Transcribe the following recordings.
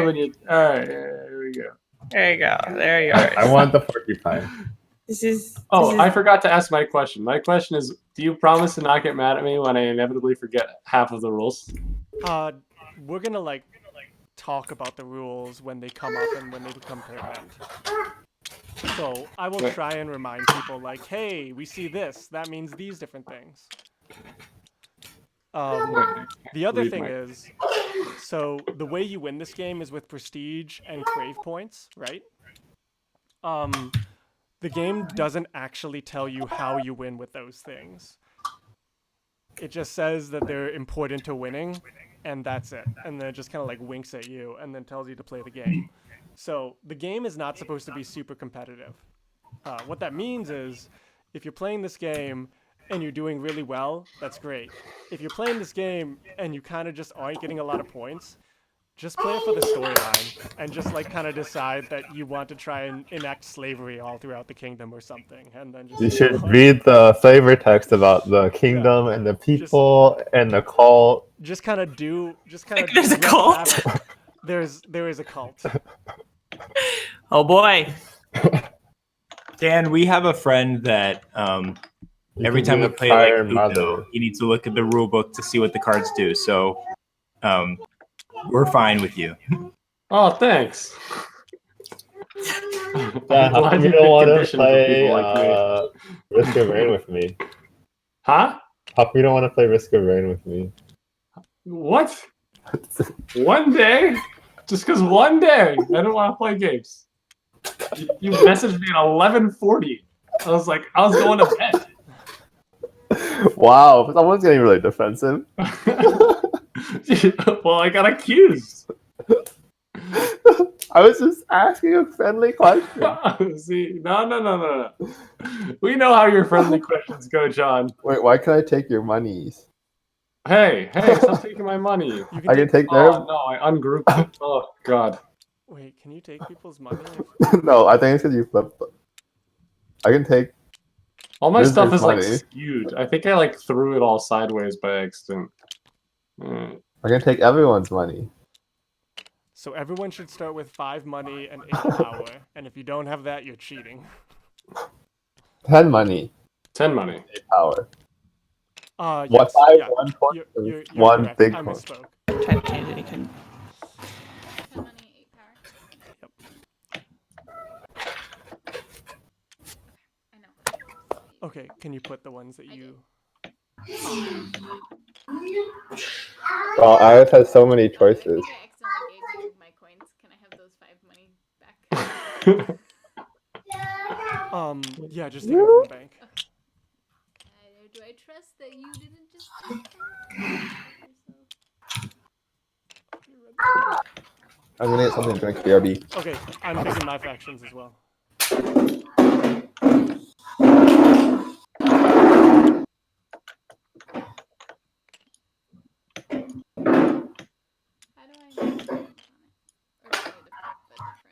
when you. All right, here we go. There you go. There you are. I want the porcupine. I forgot to ask my question. My question is, do you promise to not get mad at me when I inevitably forget half of the rules? We're gonna like talk about the rules when they come up and when they become permanent. So I will try and remind people like, hey, we see this. That means these different things. The other thing is, so the way you win this game is with prestige and crave points, right? The game doesn't actually tell you how you win with those things. It just says that they're important to winning, and that's it. And then it just kind of like winks at you and then tells you to play the game. So the game is not supposed to be super competitive. What that means is, if you're playing this game and you're doing really well, that's great. If you're playing this game and you kind of just aren't getting a lot of points, just play it for the storyline and just like kind of decide that you want to try and enact slavery all throughout the kingdom or something, and then just You should read the flavor text about the kingdom and the people and the cult. There's a cult. There is a cult. Oh boy. Dan, we have a friend that every time we play like Uno, he needs to look at the rule book to see what the cards do. So we're fine with you. Oh, thanks. You don't want to play Risk of Rain with me. Huh? How come you don't want to play Risk of Rain with me? What? One day? Just because one day I don't want to play games. You messaged me at 11:40. I was going to bed. Wow, someone's getting really defensive. Well, I got accused. I was just asking a friendly question. See, no. We know how your friendly questions go, John. Wait, why can I take your monies? Hey, stop taking my money. I can take their... Oh, no, I ungrouped. Oh, God. Wait, can you take people's money? No, I think it's because you flipped. I can take... All my stuff is like skewed. I think I like threw it all sideways by accident. I can take everyone's money. So everyone should start with 5 money and 8 power. And if you don't have that, you're cheating. 10 money. 10 money. 8 power. Yes, what 5, yeah. 1 point, you're 1 correct. big I point. misspoke. Try to change it, you couldn't. 10 money, 8 power. Yep. I know. Okay, can you put the ones that you... Oh, Iris has so many choices. I accidentally gave you my coins. Can I have those 5 money back? Yeah, just take it from the bank. Do I trust that you didn't just take that? I'm gonna get something to drink, BRB. Okay, I'm picking my factions as well.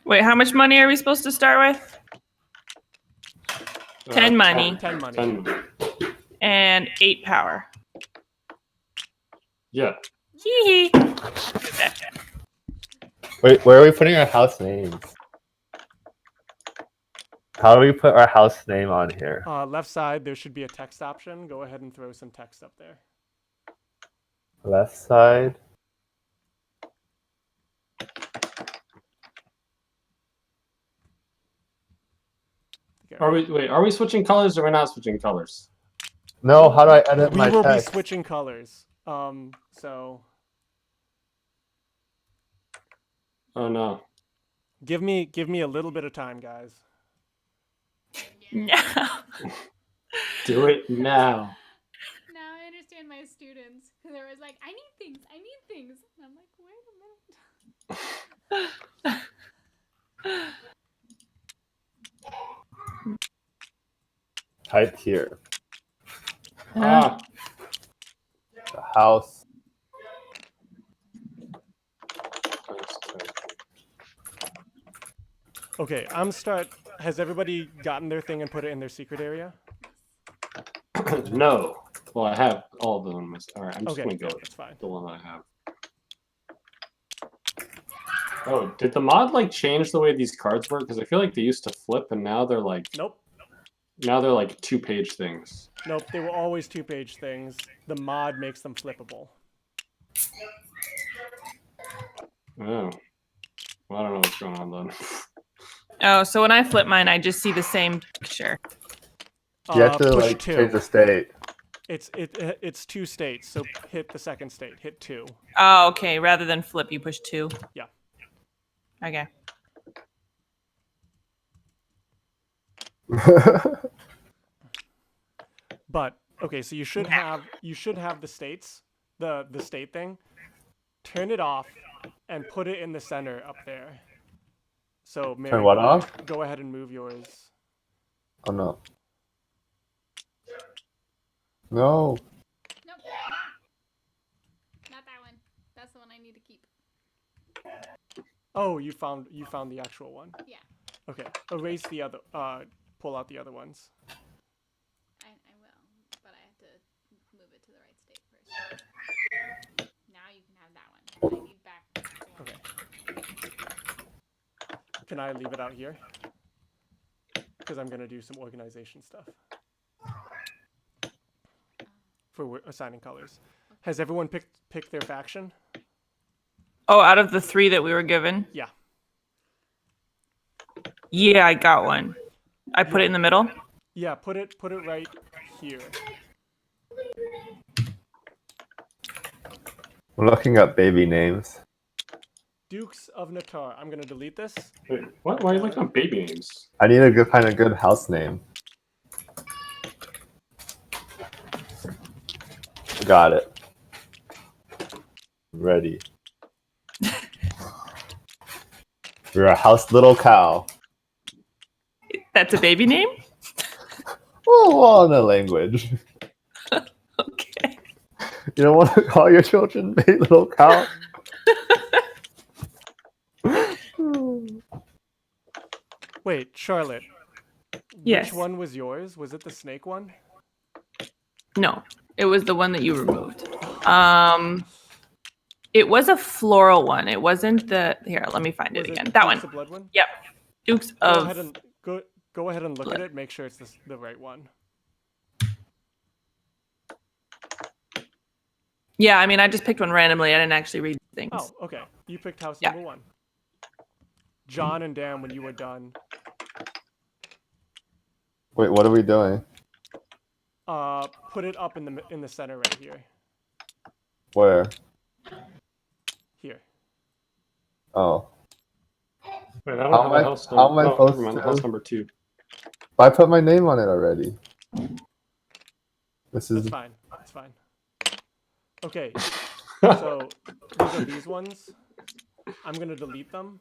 Wait, how much money are we supposed to start with? 10 money. 10 money. And 8 power. Yeah. Hee hee. Wait, where are we putting our house names? How do we put our house name on here? Left side, there should be a text option. Go ahead and throw some text up there. Left side. Are we switching colors or we're not switching colors? No, how do I edit my text? We will be switching colors. So. Oh no. Give me a little bit of time, guys. No. Now Do it now. I understand my students. Because they was like, I need things. And I'm like, wait a minute. Type here. Ah. The house. Okay, has everybody gotten their thing and put it in their secret area? No. Well, I have all of them. All right, I'm just going to go that's fine. the one that I have. Oh, did the mod like change the way these cards work? Because I feel like they used to flip, and now they're like Nope. 2-page things. Nope. They were always 2-page things. The mod makes them flippable. Oh, well, I don't know what's going on then. Oh, so when I flip mine, I just see the same picture. You have to Push like 2. change the state. It's 2 states, so hit the second state. Hit 2. Oh, okay. Rather than flip, you push 2. Yeah. Okay. But okay, so you should have the states, the state thing. Turn it off and put it in the center up there. So Mary, Turn what off? Go ahead and move yours. Oh no. No. Nope. Not that one. That's the one I need to keep. Oh, you found the actual one. Yeah. Okay. Erase the other. Pull out the other ones. I will, but I have to move it to the right state first. Now you can have that one. I need back. Okay. Can I leave it out here? Because I'm gonna do some organization stuff for assigning colors. Has everyone picked their faction? Oh, out of the 3 that we were given? Yeah. Yeah, I got one. I put it in the middle? Yeah, put it right here. I'm looking up baby names. Dukes of Natar. I'm gonna delete this. Wait, what? Why are you looking up baby names? I need a find a good house name. Got it. Ready. You're a house little cow. That's a baby name? Oh, on a language. Okay. You don't want to call your children baby little cow? Wait, Charlotte. Yes. Which one was yours? Was it the snake one? No, it was the one that you removed. It was a floral one. It wasn't the... Here, let me find it again. That one. The blood one? Yep. Dukes Go of... ahead and go ahead and look Blood. at it. Make sure it's the right one. Yeah, I mean, I just picked one randomly. I didn't actually read things. Oh, okay. You picked house Yeah. number 1. John and Dan, when you were done, Wait, what are we doing? put it up in the center right here. Where? Here. Oh. Wait, I don't How have am I- a house how am I number. supposed Never mind, to- house number 2. I put my name on it already. This is That's fine. That's fine. Okay. So these are these ones. I'm gonna delete them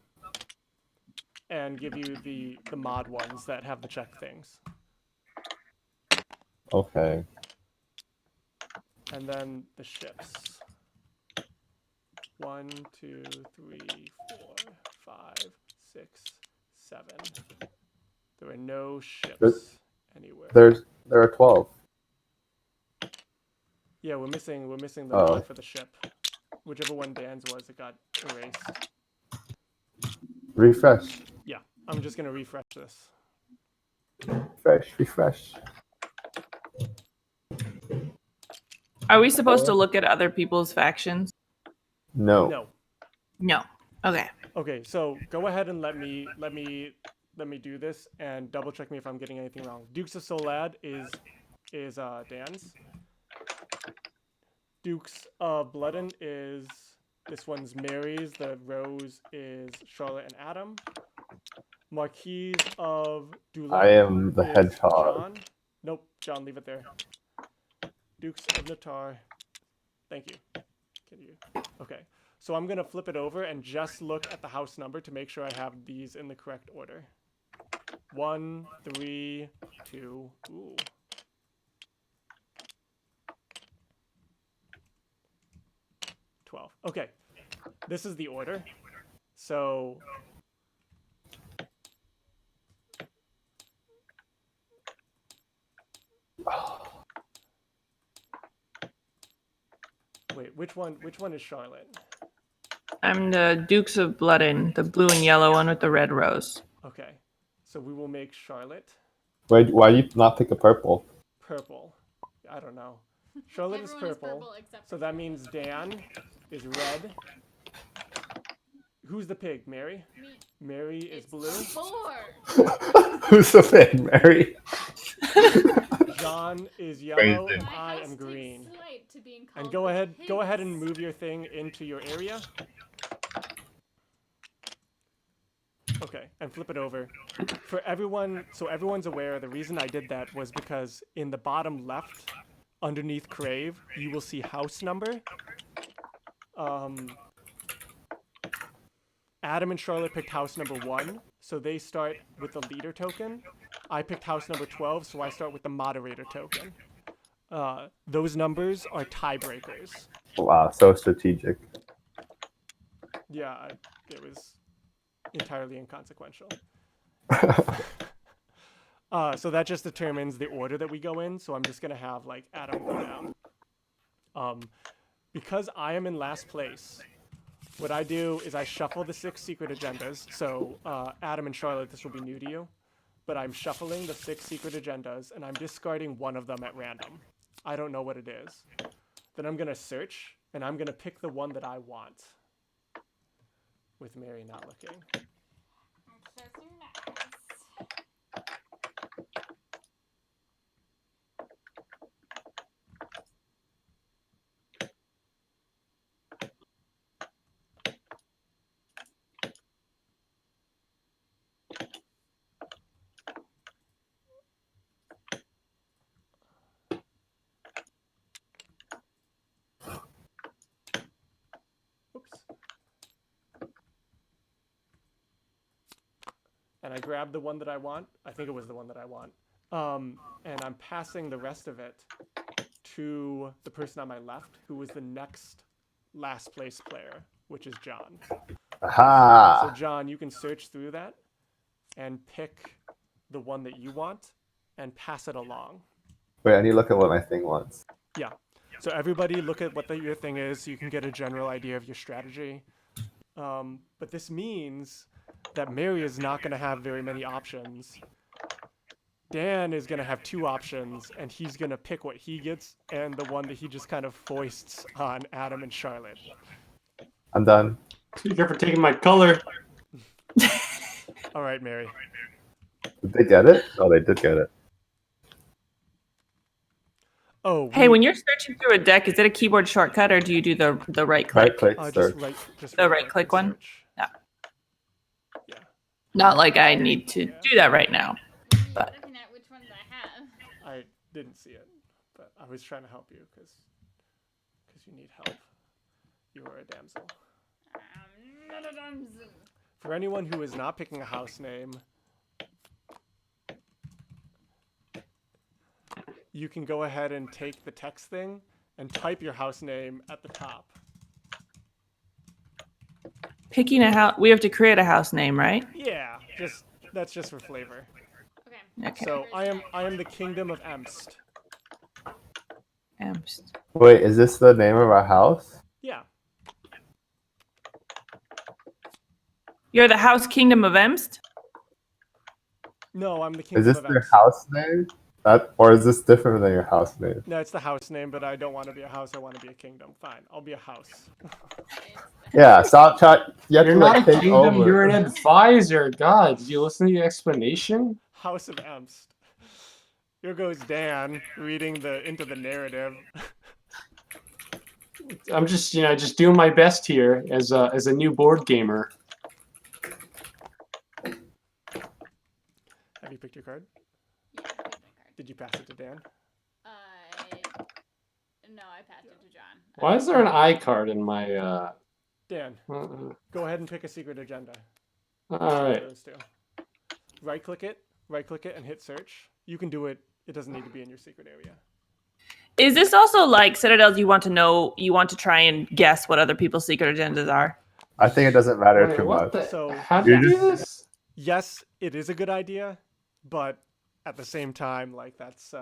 and give you the mod ones that have the check things. okay. And then the ships. 1, 2, 3, 4, 5, 6, 7. There are no ships anywhere. There are 12. Yeah, we're missing the Oh. mod for the ship. Whichever one Dan's was, it got erased. Refresh. Yeah, I'm just gonna refresh this. Refresh. Are we supposed to look at other people's factions? No. No. No. Okay. Okay, so go ahead and let me do this and double check me if I'm getting anything wrong. Dukes of Solad is Dan's. Dukes of Bloodin is this one's Mary's. The Rose is Charlotte and Adam. Marquise of Dula. I am the is hedgehog. John. Nope, John, leave it there. Dukes of Natar. Thank you. Can you? Okay. So I'm gonna flip it over and just look at the house number to make sure I have these in the correct order. 1, 3, 2. Ooh. Okay. This is the order. So wait, which one is Charlotte? I'm the Dukes of Bloodin, the blue and yellow one with the red rose. Okay. So we will make Charlotte Why you not pick a purple? purple. I don't know. Charlotte is Everyone purple. except So for that Charlotte. means Dan is red. Who's the pig? Mary? Me. Mary is It's blue. 4. Who's the fan, Mary? John is yellow, Crazy. and My I house am takes green. slight to being And called go the ahead and pigs. move your thing into your area. Okay, and flip it over. For everyone, so everyone's aware, the reason I did that was because in the bottom left, underneath Crave, you will see house number. Adam and Charlotte picked house number 1, so they start with the leader token. I picked house number 12, so I start with the moderator token. Those numbers are tiebreakers. Wow, so strategic. Yeah, it was entirely inconsequential. So that just determines the order that we go in. So I'm just gonna have like Adam go down. Because I am in last place, what I do is I shuffle the 6 secret agendas. So Adam and Charlotte, this will be new to you, but I'm shuffling the 6 secret agendas and I'm discarding one of them at random. I don't know what it is. Then I'm gonna search and I'm gonna pick the one that I want. With Mary not looking. Oops. And I grabbed the one that I want. I think it was the one that I want. And I'm passing the rest of it to the person on my left, who was the next last place player, which is John. Aha! So John, you can search through that and pick the one that you want and pass it along. Wait, I need to look at what my thing wants. Yeah. So everybody look at what your thing is so you can get a general idea of your strategy. But this means that Mary is not going to have very many options. Dan is going to have 2 options, and he's going to pick what he gets and the one that he just kind of foists on Adam and Charlotte. I'm done. Thank you for taking my color. All right, Mary. Did they get it? Oh, they did get it. Oh, Hey, when you're searching through a deck, is it a keyboard shortcut or do you do the right click? Right click, just search. just The right click one? search. Yeah. Yeah. Not like I need to do that right now. But Looking at which ones I have. I didn't see it, but I was trying to help you because you need help. You are a damsel. Not a damsel. For anyone who is not picking a house name, you can go ahead and take the text thing and type your house name at the top. picking a house, we have to create a house name, right? Yeah, that's just for flavor. Okay. Okay. So I am the Kingdom of Emst. Wait, is this the name of our house? Yeah. You're the House Kingdom of Emst? No, I'm the Is Kingdom this of your Emst. house name? Or is this different than your house name? No, it's the house name, but I don't want to be a house. I want to be a kingdom. Fine, I'll be a house. Yeah, stop trying. You have You're to not like a take kingdom, over. you're an advisor. God, did you listen to the explanation? House of Emst. Here goes Dan reading into the narrative. I'm just, just doing my best here as a new board gamer. Have you picked your card? Yeah, I picked my card. Did you pass it to Dan? No, I passed it to John. Why is there an I card in my? Dan, go ahead and pick a secret agenda. All right. Those two. Right click it, and hit search. You can do it. It doesn't need to be in your secret area. Is this also like Citadels? You want to try and guess what other people's secret agendas are? I think it doesn't matter Wait, too what much. So How do you do this? yes, it is a good idea, but at the same time, like that's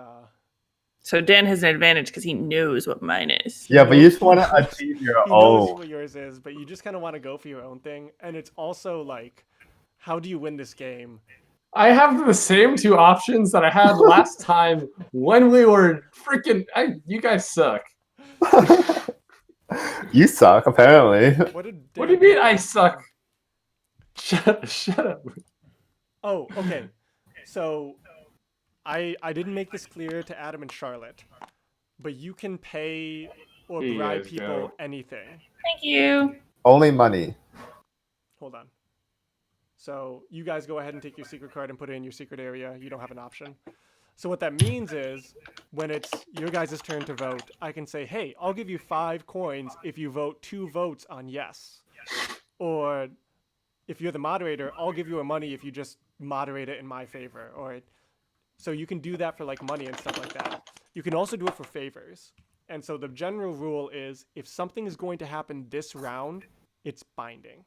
So Dan has an advantage because he knows what mine is. Yeah, but you just want to achieve your He knows own. what yours is, but you just kind of want to go for your own thing. And it's also like, how do you win this game? I have the same two options that I had last time when we were freaking. You guys suck. You suck, apparently. What did What do you mean I suck? Shut up. Oh, okay. So I didn't make this clear to Adam and Charlotte, but you can pay or Here you bribe guys people go. anything. Thank you. Only money. Hold on. So you guys go ahead and take your secret card and put it in your secret area. You don't have an option. So what that means is when it's your guys' turn to vote, I can say, hey, I'll give you 5 coins if you vote 2 votes on yes. Or if you're the moderator, I'll give you a money if you just moderate it in my favor. Or so you can do that for like money and stuff like that. You can also do it for favors. And so the general rule is if something is going to happen this round, it's binding.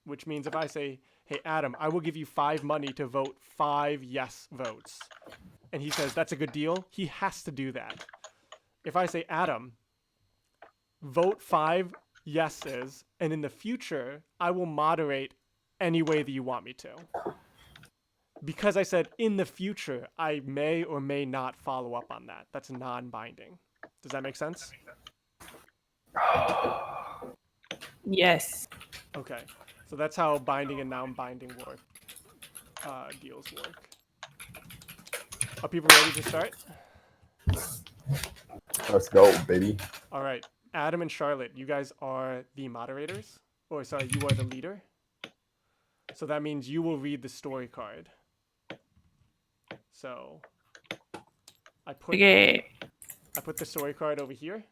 Which means if I say, hey, Adam, I will give you 5 money to vote 5 yes votes. And he says, that's a good deal. He has to do that. If I say, Adam, vote 5 yeses, and in the future, I will moderate any way that you want me to. Because I said in the future, I may or may not follow up on that. That's non-binding. Does that make sense? Yes. Okay. So that's how binding and non-binding deals work. Are people ready to start? Let's go, baby. All right. Adam and Charlotte, you guys are the moderators. Or sorry, you are the leader. So that means you will read the story card. So I put the story card over here.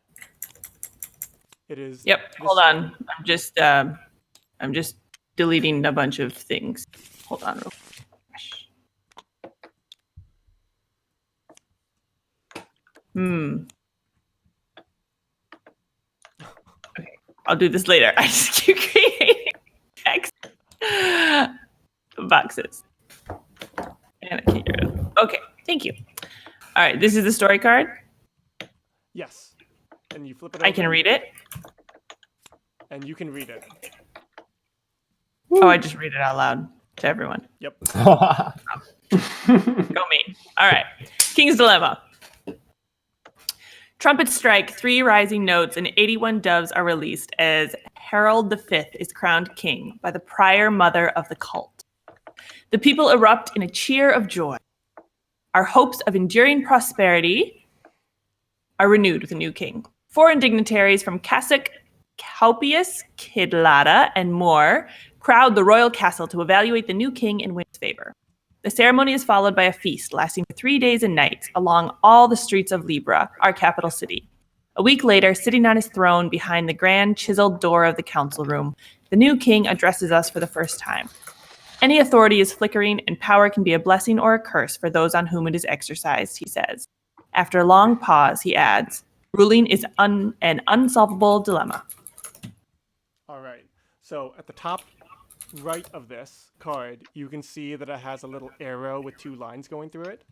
It is. Yep. this Hold on. one. I'm just deleting a bunch of things. Hold on. Real quick. Okay. I'll do this later. I just keep creating text boxes. And I can't get rid of them. Okay. Thank you. All right. This is the story card. Yes. And you flip it over. I can read it. And you can read it. Oh, I just read it out loud to everyone. Yep. Go me. All right. King's Dilemma. Trumpets strike, 3 rising notes, and 81 doves are released as Harold V is crowned king by the prior mother of the cult. The people erupt in a cheer of joy. Our hopes of enduring prosperity are renewed with a new king. Foreign dignitaries from Kasuk, Kaupius, Kidlata, and more crowd the royal castle to evaluate the new king and win his favor. The ceremony is followed by a feast lasting for 3 days and nights along all the streets of Libra, our capital city. A week later, sitting on his throne behind the grand chiseled door of the council room, the new king addresses us for the first time. Any authority is flickering, and power can be a blessing or a curse for those on whom it is exercised, he says. After a long pause, he adds, ruling is an unsolvable dilemma. All right. So at the top right of this card, you can see that it has a little arrow with 2 lines going through it.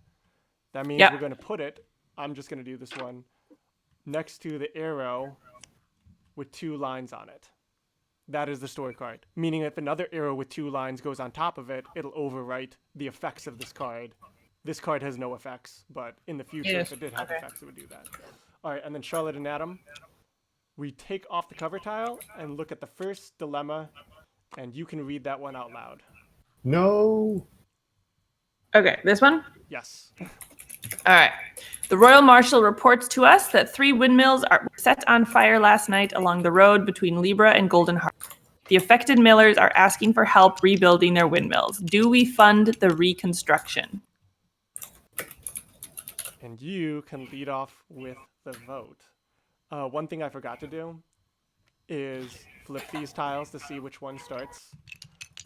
That means we're going to put it, I'm just going to do this one, next to the arrow with 2 lines on it. That is the story card. Meaning if another arrow with 2 lines goes on top of it, it'll overwrite the effects of this card. This card has no effects, but in the future, if it did have effects, it would do that. All right, and then Charlotte and Adam, we take off the cover tile and look at the first dilemma, and you can read that one out loud. No. Okay, this one? Yes. All right. The Royal Marshal reports to us that 3 windmills are set on fire last night along the road between Libra and Golden Harbor. The affected millers are asking for help rebuilding their windmills. Do we fund the reconstruction? And you can lead off with the vote. One thing I forgot to do is flip these tiles to see which one starts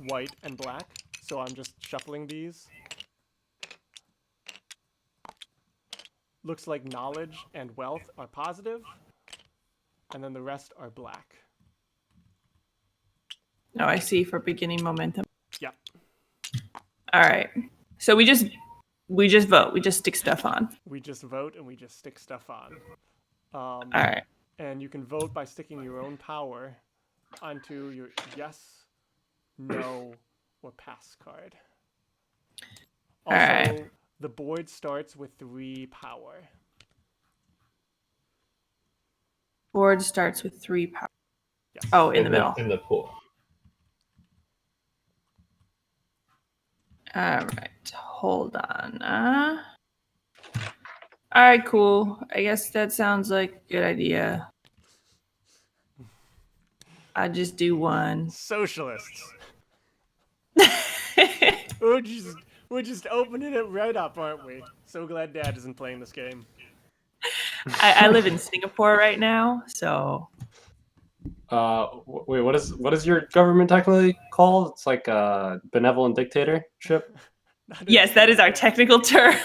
white and black. So I'm just shuffling these. Looks like knowledge and wealth are positive, and then the rest are black. Oh, I see, for beginning momentum. Yep. All right. So we just We just vote. We just stick stuff on. We just vote and we just stick stuff on. All right. And you can vote by sticking your own power onto your yes, no, or pass card. Also, Alright. the board starts with 3 power. Board starts with 3 power. Yes. Oh, in the middle. In the pool. All right. Hold on. All right, cool. I guess that sounds like a good idea. I'll just do 1. Socialists. We're just opening it right up, aren't we? So glad Dad isn't playing this game. I live in Singapore right now, so Wait, what is your government technically called? It's like a benevolent dictatorship. yes, that is our technical term.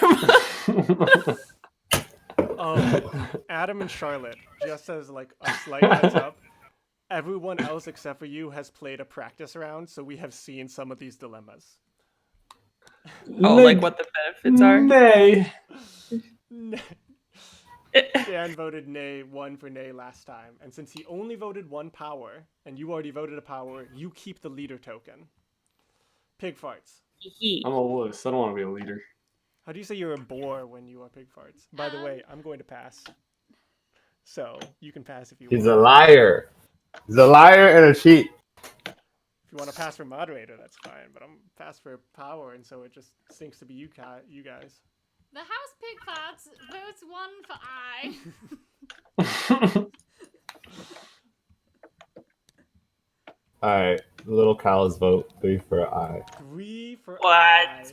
Adam and Charlotte, just as like a slight heads up, everyone else except for you has played a practice round, so we have seen some of these dilemmas. Oh, like what the benefits are? Nay. Dan voted nay, 1 for nay last time, and since he only voted 1 power, and you already voted a power, you keep the leader token. Pig farts. I'm a wuss. I don't want to be a leader. How do you say you're a bore when you are pig farts? By the way, I'm going to pass. So, you can pass if you He's want. a liar. He's a liar and a cheat. If you want to pass for moderator, that's fine, but I'm pass for power, and so it just stinks to be you guys. The House Pig Farts votes 1 for I. Alright, little Kyle's vote 3 for I. 3 for What? I.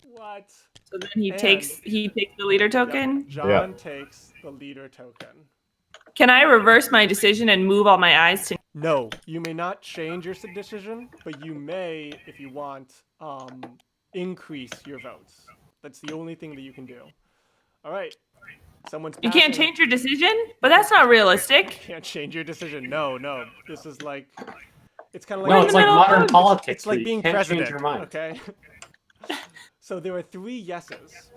What? So then he takes the leader token. Yep, John takes the leader token. Can I reverse my decision and move all my eyes to? No, you may not change your decision, but you may, if you want, increase your votes. That's the only thing that you can do. All right. Someone's You can't passing. change your decision, but that's not realistic. Can't change your decision. No. This is like, it's kind of No, like it's like modern vote. politics. It's like where being you can't president. change your mind. Okay. So there are 3 yeses,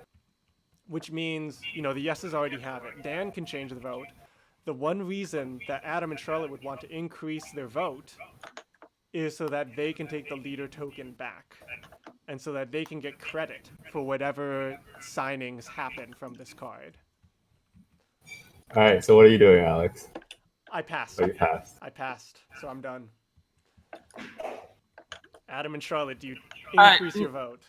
which means the yeses already have it. Dan can change the vote. The one reason that Adam and Charlotte would want to increase their vote is so that they can take the leader token back, and so that they can get credit for whatever signings happen from this card. Alright, so what are you doing, Alex? I passed. Oh, you passed. I passed, so I'm done. Adam and Charlotte, do you Uh, increase your vote?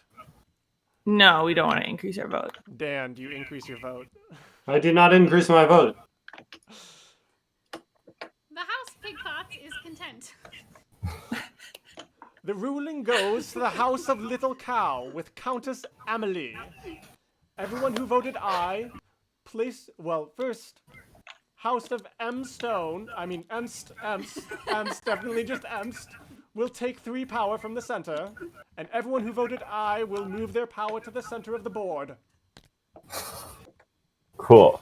No, we don't want to increase our vote. Dan, do you increase your vote? I did not increase my vote. The House Pig Farts is content. The ruling goes to the House of Little Cow with Countess Amelie. Everyone who voted aye, first, House of Emst, definitely just Emst, will take 3 power from the center, and everyone who voted aye will move their power to the center of the board. Cool.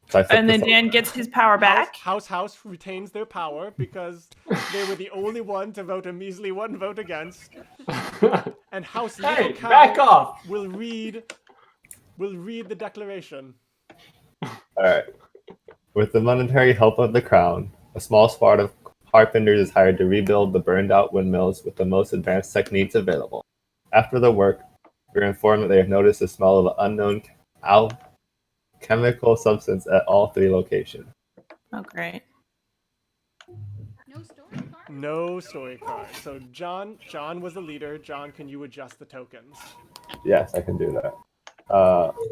So I And then flipped Dan gets his power back. House retains their power because they were the only one to vote a measly 1 vote against. And House Little Hey, Cow back off! will read the declaration. Alright. With the monetary help of the crown, a small squad of carpenters is hired to rebuild the burned-out windmills with the most advanced techniques available. After the work, we're informed that they have noticed the smell of an unknown chemical substance at all 3 locations. Oh, great. No story card. No story card. So John was the leader. John, can you adjust the tokens? Yes, I can do that.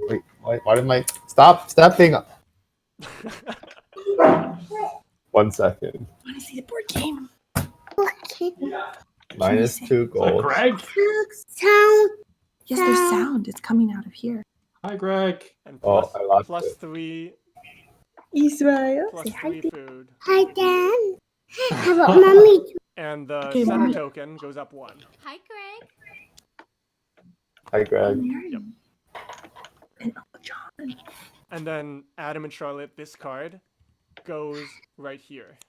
Wait, why did my... Stop stepping! 1 second. I want to see the board game. Minus 2 gold. Greg? Yes, there's sound. It's coming out of here. Hi, Greg. And Oh, plus, I lost plus it. 3 Israel. plus 3 food. Hi, Dan. How about mommy? And the Okay, center Mommy. token goes up 1. Hi, Greg. Hi, Greg. Yep. And Uncle John. And then Adam and Charlotte, this card goes right here.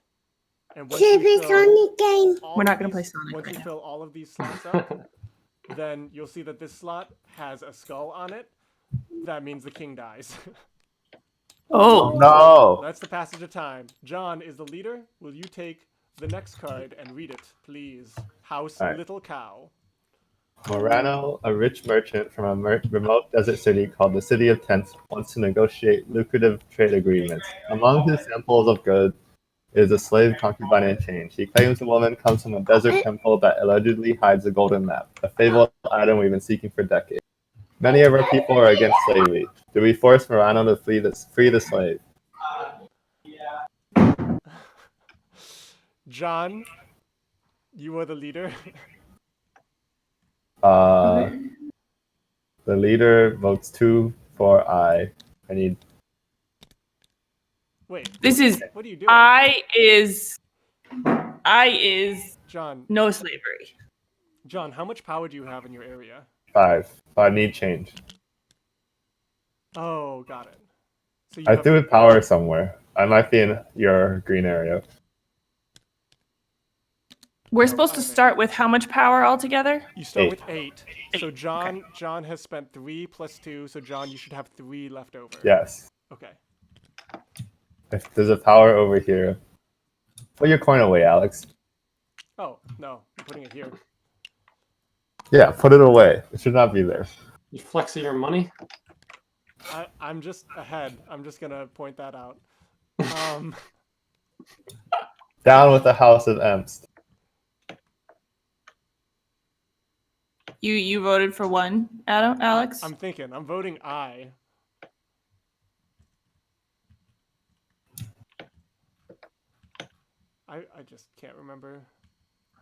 And once TV you fill Sonic game. all We're of not gonna play these- Sonic Once right you now. fill all of these slots up, then you'll see that this slot has a skull on it. That means the king dies. Oh. No. That's the passage of time. John is the leader. Will you take the next card and read it, please? House All right. Little Cow. Morano, a rich merchant from a remote desert city called the City of Tents, wants to negotiate lucrative trade agreements. Among his samples of goods is a slave concubine in chains. He claims the woman comes from a desert temple that allegedly hides a golden map, a fabled item we've been seeking for decades. Many of our people are against slavery. Do we force Morano to free the slave? John, you are the leader. The leader votes 2 for I. I need. Wait, This is what are you doing? I is John, no slavery. John, how much power do you have in your area? 5. I need change. Oh, got it. So you I have, threw a power somewhere. I might be in your green area. We're supposed to start with how much power altogether? you start 8. with 8. So John has spent 3 plus 2. So John, you should have 3 left over. Yes. Okay. If there's a power over here. Put your coin away, Alex. Oh no, I'm putting it here. Yeah, put it away. It should not be there. You flexing your money? I'm just ahead. I'm just gonna point that out. Down with the House of Emst. You voted for one, Alex? I'm thinking. I'm voting I. I just can't remember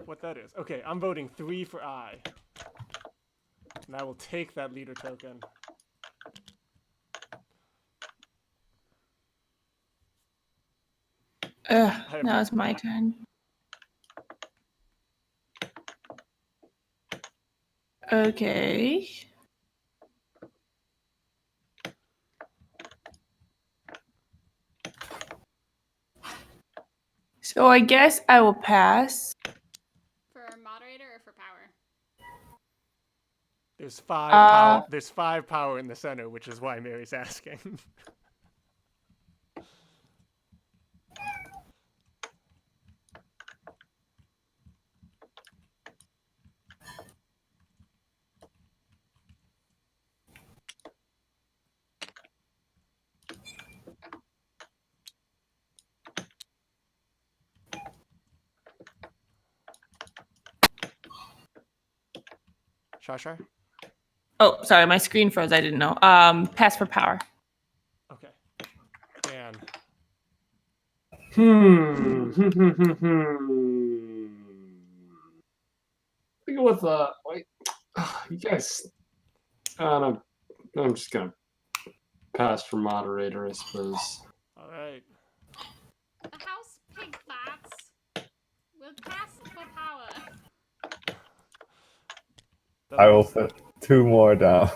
what that is. Okay, I'm voting 3 for I. And I will take that leader token. Now it's my turn. Okay. So I guess I will pass. For moderator or for power? There's 5 power. There's 5 power in the center, which is why Mary's asking. Shashar? Oh, sorry, my screen froze. I didn't know. Pass for power. Okay. Dan. Think with wait, you guys. I'm just gonna pass for moderator, I suppose. All right. The house pig flats will pass for power. I will put 2 more down.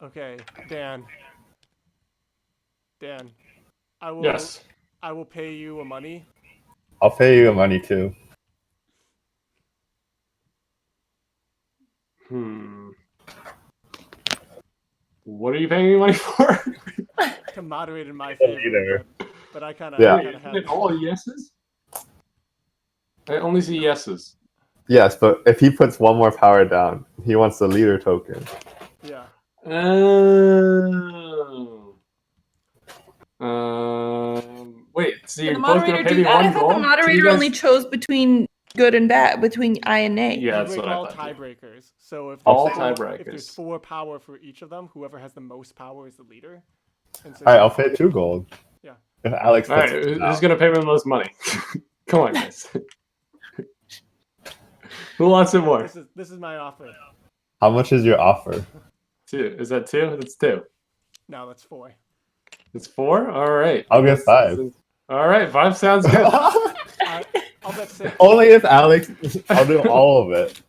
Okay, Dan. Dan, I will. Yes. I will pay you a money. I'll pay you money too. What are you paying me money for? To moderate in my favor. Leader. But I kind of Wait, all yeses? I only see yeses. Yes, but if he puts 1 more power down, he wants the leader token. Yeah. Wait, so Can you're the both moderator gonna pay do me that? I one thought gold? the moderator only chose between good and bad, between I and nay. Yeah, You that's break what I all thought. tiebreakers. So if All there's tiebreakers. if there's 4 power for each of them, whoever has the most power is the leader. And so Alright, I'll pay 2 gold. Yeah. If Alex All right, puts it who's down. gonna pay me the most money? Come on, guys. Who wants it more? This is my offer. How much is your offer? 2. Is that 2? That's 2. No, that's 4. It's 4. All right. I'll get 5. All right, 5 sounds good. I'll bet 6. Only if Alex. I'll do all of it.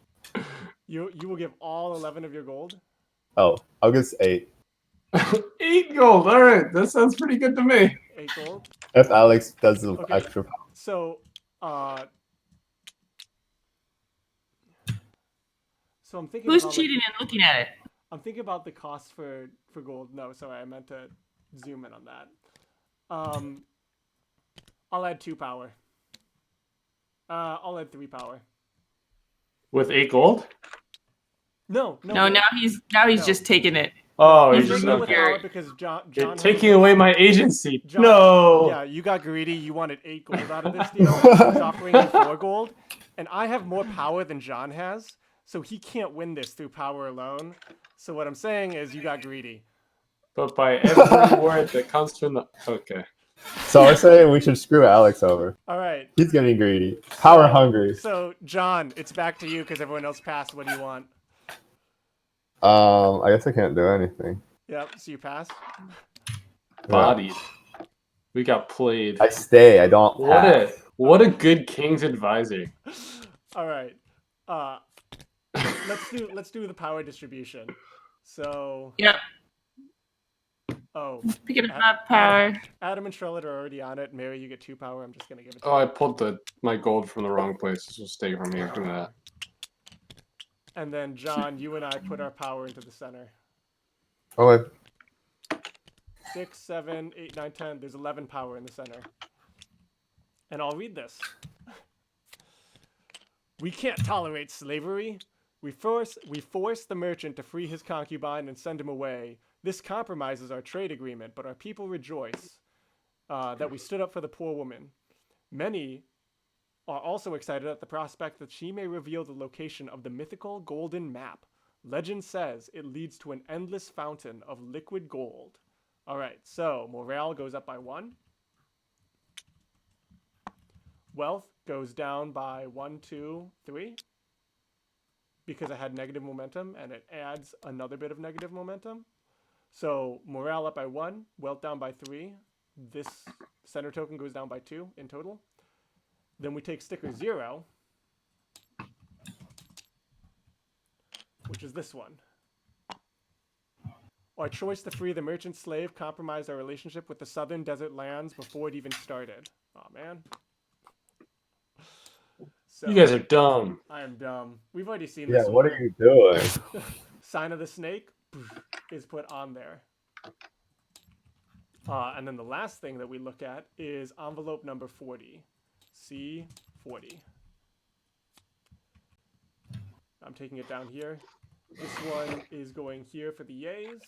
You will give all 11 of your gold. Oh, I'll get 8. 8 gold. All right, that sounds pretty good to me. 8 gold. If Alex does the Okay. extra power. So, So I'm thinking Who's about, cheating and looking at it? I'm thinking about the cost for gold. No, sorry, I meant to zoom in on that. I'll add 2 power. I'll add 3 power. With 8 gold? No. No, now he's No. just taking it. Oh, He's you're just taking it with okay. power because John You're has taking away my agency. John, No. Yeah, you got greedy. You wanted 8 gold out of this deal. He's offering you 4 gold, and I have more power than John has, so he can't win this through power alone. So what I'm saying is, you got greedy. But by every word that comes from the okay. So we're saying we should screw Alex over. All right. He's getting greedy. Power hungry. So John, it's back to you because everyone else passed. What do you want? I guess I can't do anything. Yep. So you pass. Bodied. We got played. I stay. I don't pass. What a good king's advisor. All right. Let's do the power distribution. So. Yep. Oh. Picking up power. Adam and Charlotte are already on it. Mary, you get 2 power. I'm just gonna give it to Oh, you. I pulled my gold from the wrong place. This will stay from here. Give me that. And then John, you and I put our power into the center. Oh, 6, 7, 8, 9, 10. There's 11 power in the center. And I'll read this. We can't tolerate slavery. We force the merchant to free his concubine and send him away. This compromises our trade agreement, but our people rejoice that we stood up for the poor woman. Many are also excited at the prospect that she may reveal the location of the mythical golden map. Legend says it leads to an endless fountain of liquid gold. All right, so morale goes up by 1. Wealth goes down by 1, 2, 3. Because I had negative momentum, and it adds another bit of negative momentum. So morale up by 1, wealth down by 3. This center token goes down by 2 in total. Then we take sticker 0, which is this one. Our choice to free the merchant slave compromised our relationship with the southern desert lands before it even started. Oh man. So, You guys are dumb. I am dumb. We've already seen yeah. this. What are you doing? Sign of the snake is put on there. And then the last thing that we look at is envelope number 40. C40. I'm taking it down here. This one is going here for the yays.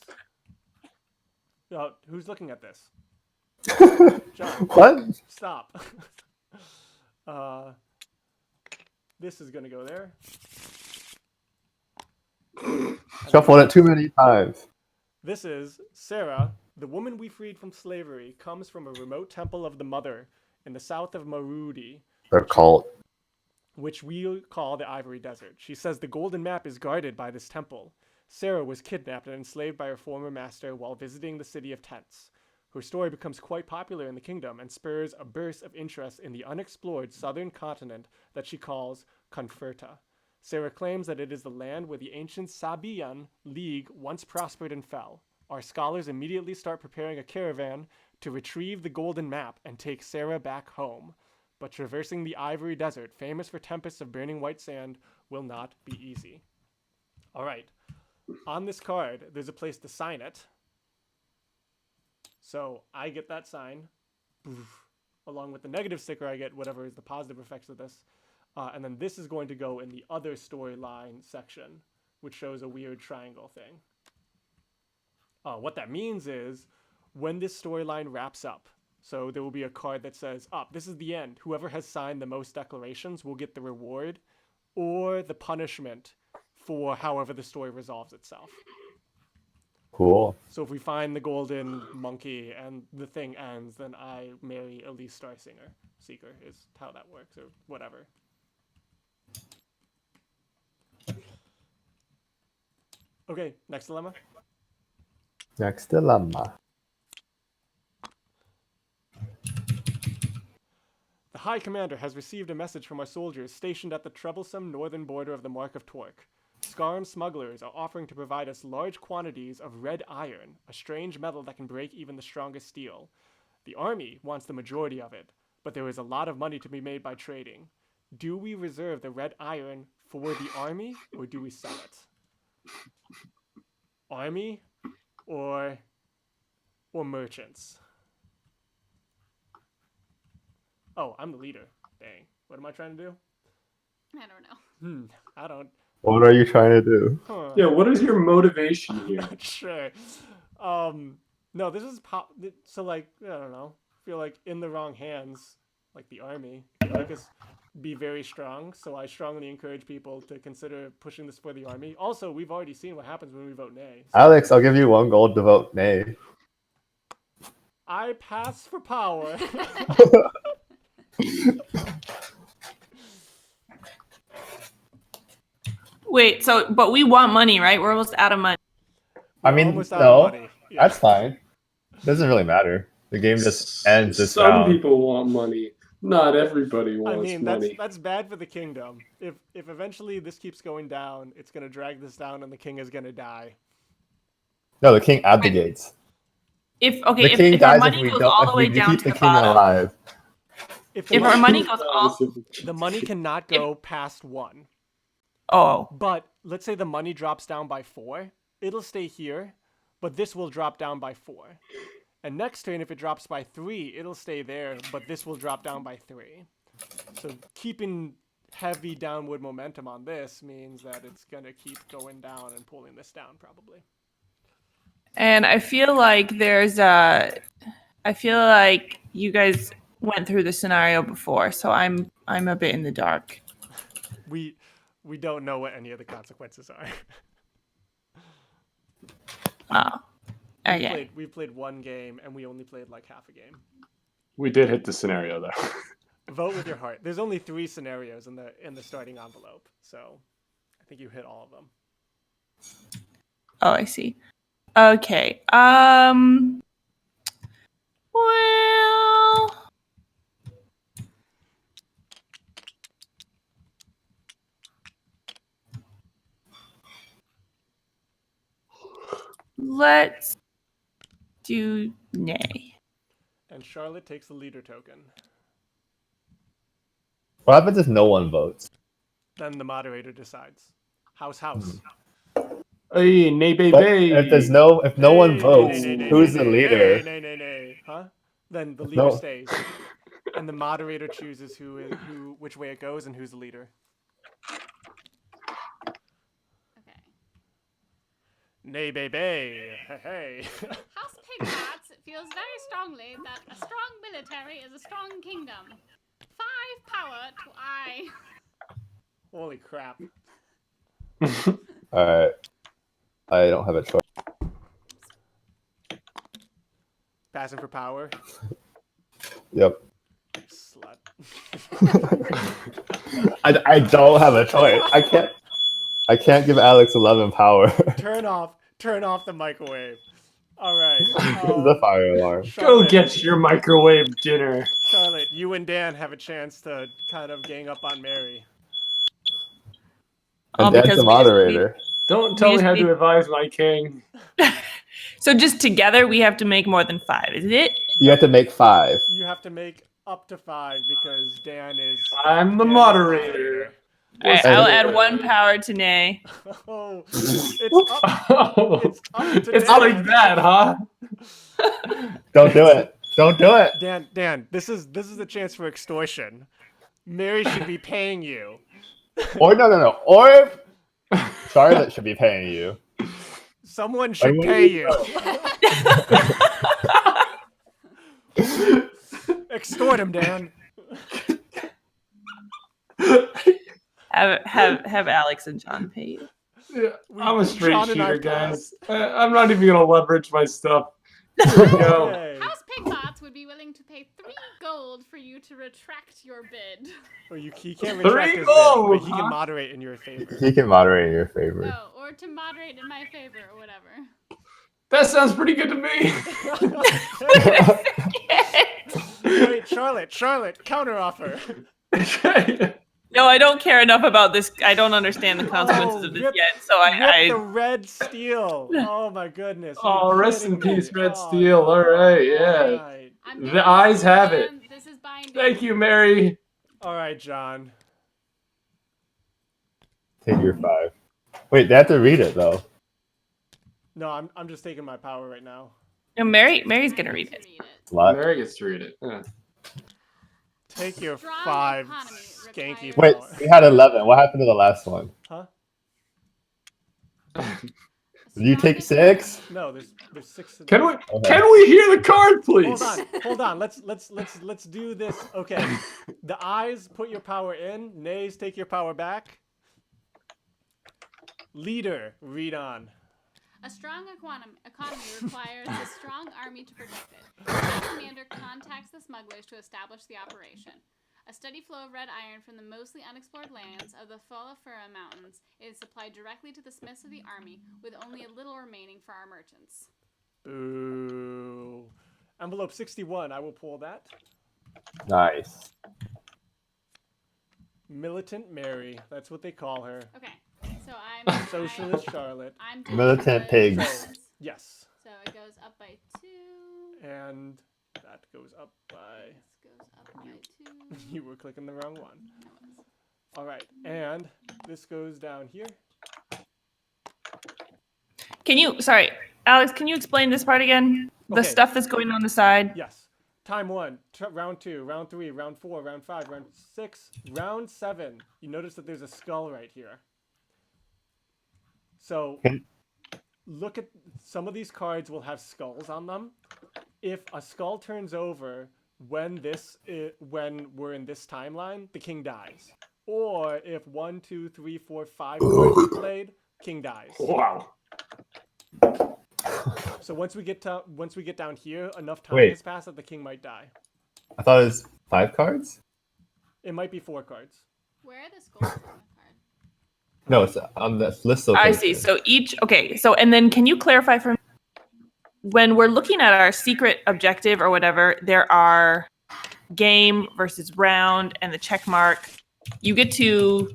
Who's looking at this? John. What? Stop. This is going to go there. Shuffled it too many times. This is Sarah, the woman we freed from slavery, comes from a remote temple of the mother in the south of Marudi, The cult. which we call the Ivory Desert. She says the golden map is guarded by this temple. Sarah was kidnapped and enslaved by her former master while visiting the city of Tents. Her story becomes quite popular in the kingdom and spurs a burst of interest in the unexplored southern continent that she calls Conferta. Sarah claims that it is the land where the ancient Sabian League once prospered and fell. Our scholars immediately start preparing a caravan to retrieve the golden map and take Sarah back home. But traversing the Ivory Desert, famous for tempests of burning white sand, will not be easy. All right. On this card, there's a place to sign it. So I get that sign. Along with the negative sticker, I get whatever is the positive effects of this. And then this is going to go in the other storyline section, which shows a weird triangle thing. What that means is when this storyline wraps up, so there will be a card that says, this is the end. Whoever has signed the most declarations will get the reward or the punishment for however the story resolves itself. Cool. So if we find the golden monkey and the thing ends, then I marry Elise Starsinger. Seeker is how that works, or whatever. Okay, next dilemma. Next dilemma. The High Commander has received a message from our soldiers stationed at the troublesome northern border of the Mark of Torque. Skarm smugglers are offering to provide us large quantities of red iron, a strange metal that can break even the strongest steel. The army wants the majority of it, but there is a lot of money to be made by trading. Do we reserve the red iron for the army, or do we sell it? Army or merchants? Oh, I'm the leader. Dang. What am I trying to do? I don't know. I don't. What are you trying to do? Huh. Yeah, what is your motivation I'm here? not sure. No, this is so like I don't know. I feel like in the wrong hands, like the army, could make us be very strong. So I strongly encourage people to consider pushing this for the army. Also, we've already seen what happens when we vote nay. So Alex, I'll give you 1 gold to vote nay. I pass for power. Wait, but we want money, right? We're almost out of money. I mean, Almost out no, of money. Yeah. that's fine. Doesn't really matter. The game just ends this Some round. people want money. Not everybody I wants mean, money. that's bad for the kingdom. If eventually this keeps going down, it's gonna drag this down, and the king is gonna die. No, the king abdicates. If The king if our dies money if we goes don't. all the If way we down keep to the the king bottom, alive. If if our money goes all, the money cannot go past 1. oh, But let's say the money drops down by 4, it'll stay here, but this will drop down by 4. And next turn, if it drops by 3, it'll stay there, but this will drop down by 3. So keeping heavy downward momentum on this means that it's gonna keep going down and pulling this down probably. and I feel like I feel like you guys went through the scenario before, so I'm a bit in the dark. We don't know what any of the consequences are. Oh, okay. We've played 1 game and we only played like half a game. We did hit the scenario though. Vote with your heart. There's only 3 scenarios in the starting envelope, so I think you hit all of them. Oh, I see. Okay. Well, let's do nay. And Charlotte takes the leader token. What happens if no one votes? Then the moderator decides. House. Hey, nay, But baby. if no one votes, who's the leader? Nay. Huh? Then the leader No. stays. And the moderator chooses which way it goes and who's the leader. Okay. Nay, baby. Hey. House Pigpots feels very strongly that a strong military is a strong kingdom. 5 power to I. Holy crap. Alright. I don't have a choice. Passing for power. Yep. Slut. I don't have a choice. I can't give Alex 11 power. Turn off the microwave. All right. The fire alarm. Go Charlotte, get your microwave dinner. Charlotte, you and Dan have a chance to kind of gang up on Mary. And Dan's the moderator. Don't tell me how to advise my king. So just together we have to make more than 5, is it? You have to make 5. You have to make up to 5 because Dan is. I'm the Dan is moderator. All right, I'll add 1 power to nay. Oh, it's up. It's up to It's Dan. like that, huh? Don't do it. Don't do it. Dan, this is the chance for extortion. Mary should be paying you. Or no. Or Charlotte should be paying you. Someone should pay you. Extort him, Dan. Have Alex and John pay you. Yeah, I'm a straight John and I shooter, guys. I'm not even gonna leverage my stuff. Here we go. Hey. House Pigpots would be willing to pay 3 gold for you to retract your bid. Well, he can't retract 3 his bid, gold, but he can huh? moderate in your favor. He can moderate in your favor. Oh, or to moderate in my favor or whatever. That sounds pretty good to me. Wait, Charlotte, counteroffer. Okay. No, I don't care enough about this. I don't understand the consequences of this rip- yet. So Rip the I red steel. Oh my goodness. Oh, Are you rest in kidding me? peace, Red Oh, Steel. no. All right, yeah. Alright. I'm The giving eyes this have to it. Dan. This is binding. Thank you, Mary. All right, John. Take your 5. Wait, they have to read it though. No, I'm just taking my power right now. No, Mary's gonna read it. What? Mary gets to read it. Yeah. Take your Strong 5 economy skanky Wait, power. we had 11. What happened to the last one? Huh? Did you take 6? No, there's 6. Can we Okay. can we hear the card, please? Hold on. Let's do this. Okay. The ayes, put your power in. Nays, take your power back. Leader, read on. A strong economy requires a strong army to protect it. The commander contacts the smugglers to establish the operation. A steady flow of red iron from the mostly unexplored lands of the Folafura Mountains is supplied directly to the smiths of the army, with only a little remaining for our merchants. Boo. Envelope 61, I will pull that. Nice. Militant Mary, that's what they call her. Okay, so I'm Socialist Charlotte. I'm doing Militant the pigs. divisions. Yes. So it goes up by 2. And that goes up by... This goes up by 2. You were clicking the wrong one. I was. All right, and this goes down here. Sorry, Alex, can you explain this part again? The Okay. stuff that's going on the side. Yes. Time 1, round 2, round 3, round 4, round 5, round 6, round 7. You notice that there's a skull right here. So Okay. look at some of these cards will have skulls on them. If a skull turns over when we're in this timeline, the king dies. Or if 1, 2, 3, 4, 5 cards are played, king dies. Wow. So once we get down here, enough time Wait. has passed that the king might die. I thought it was 5 cards? It might be 4 cards. Where are the skulls on the card? No, it's on the list location. I see. So and then can you clarify for me, when we're looking at our secret objective or whatever, there are game versus round and the check mark. You get to,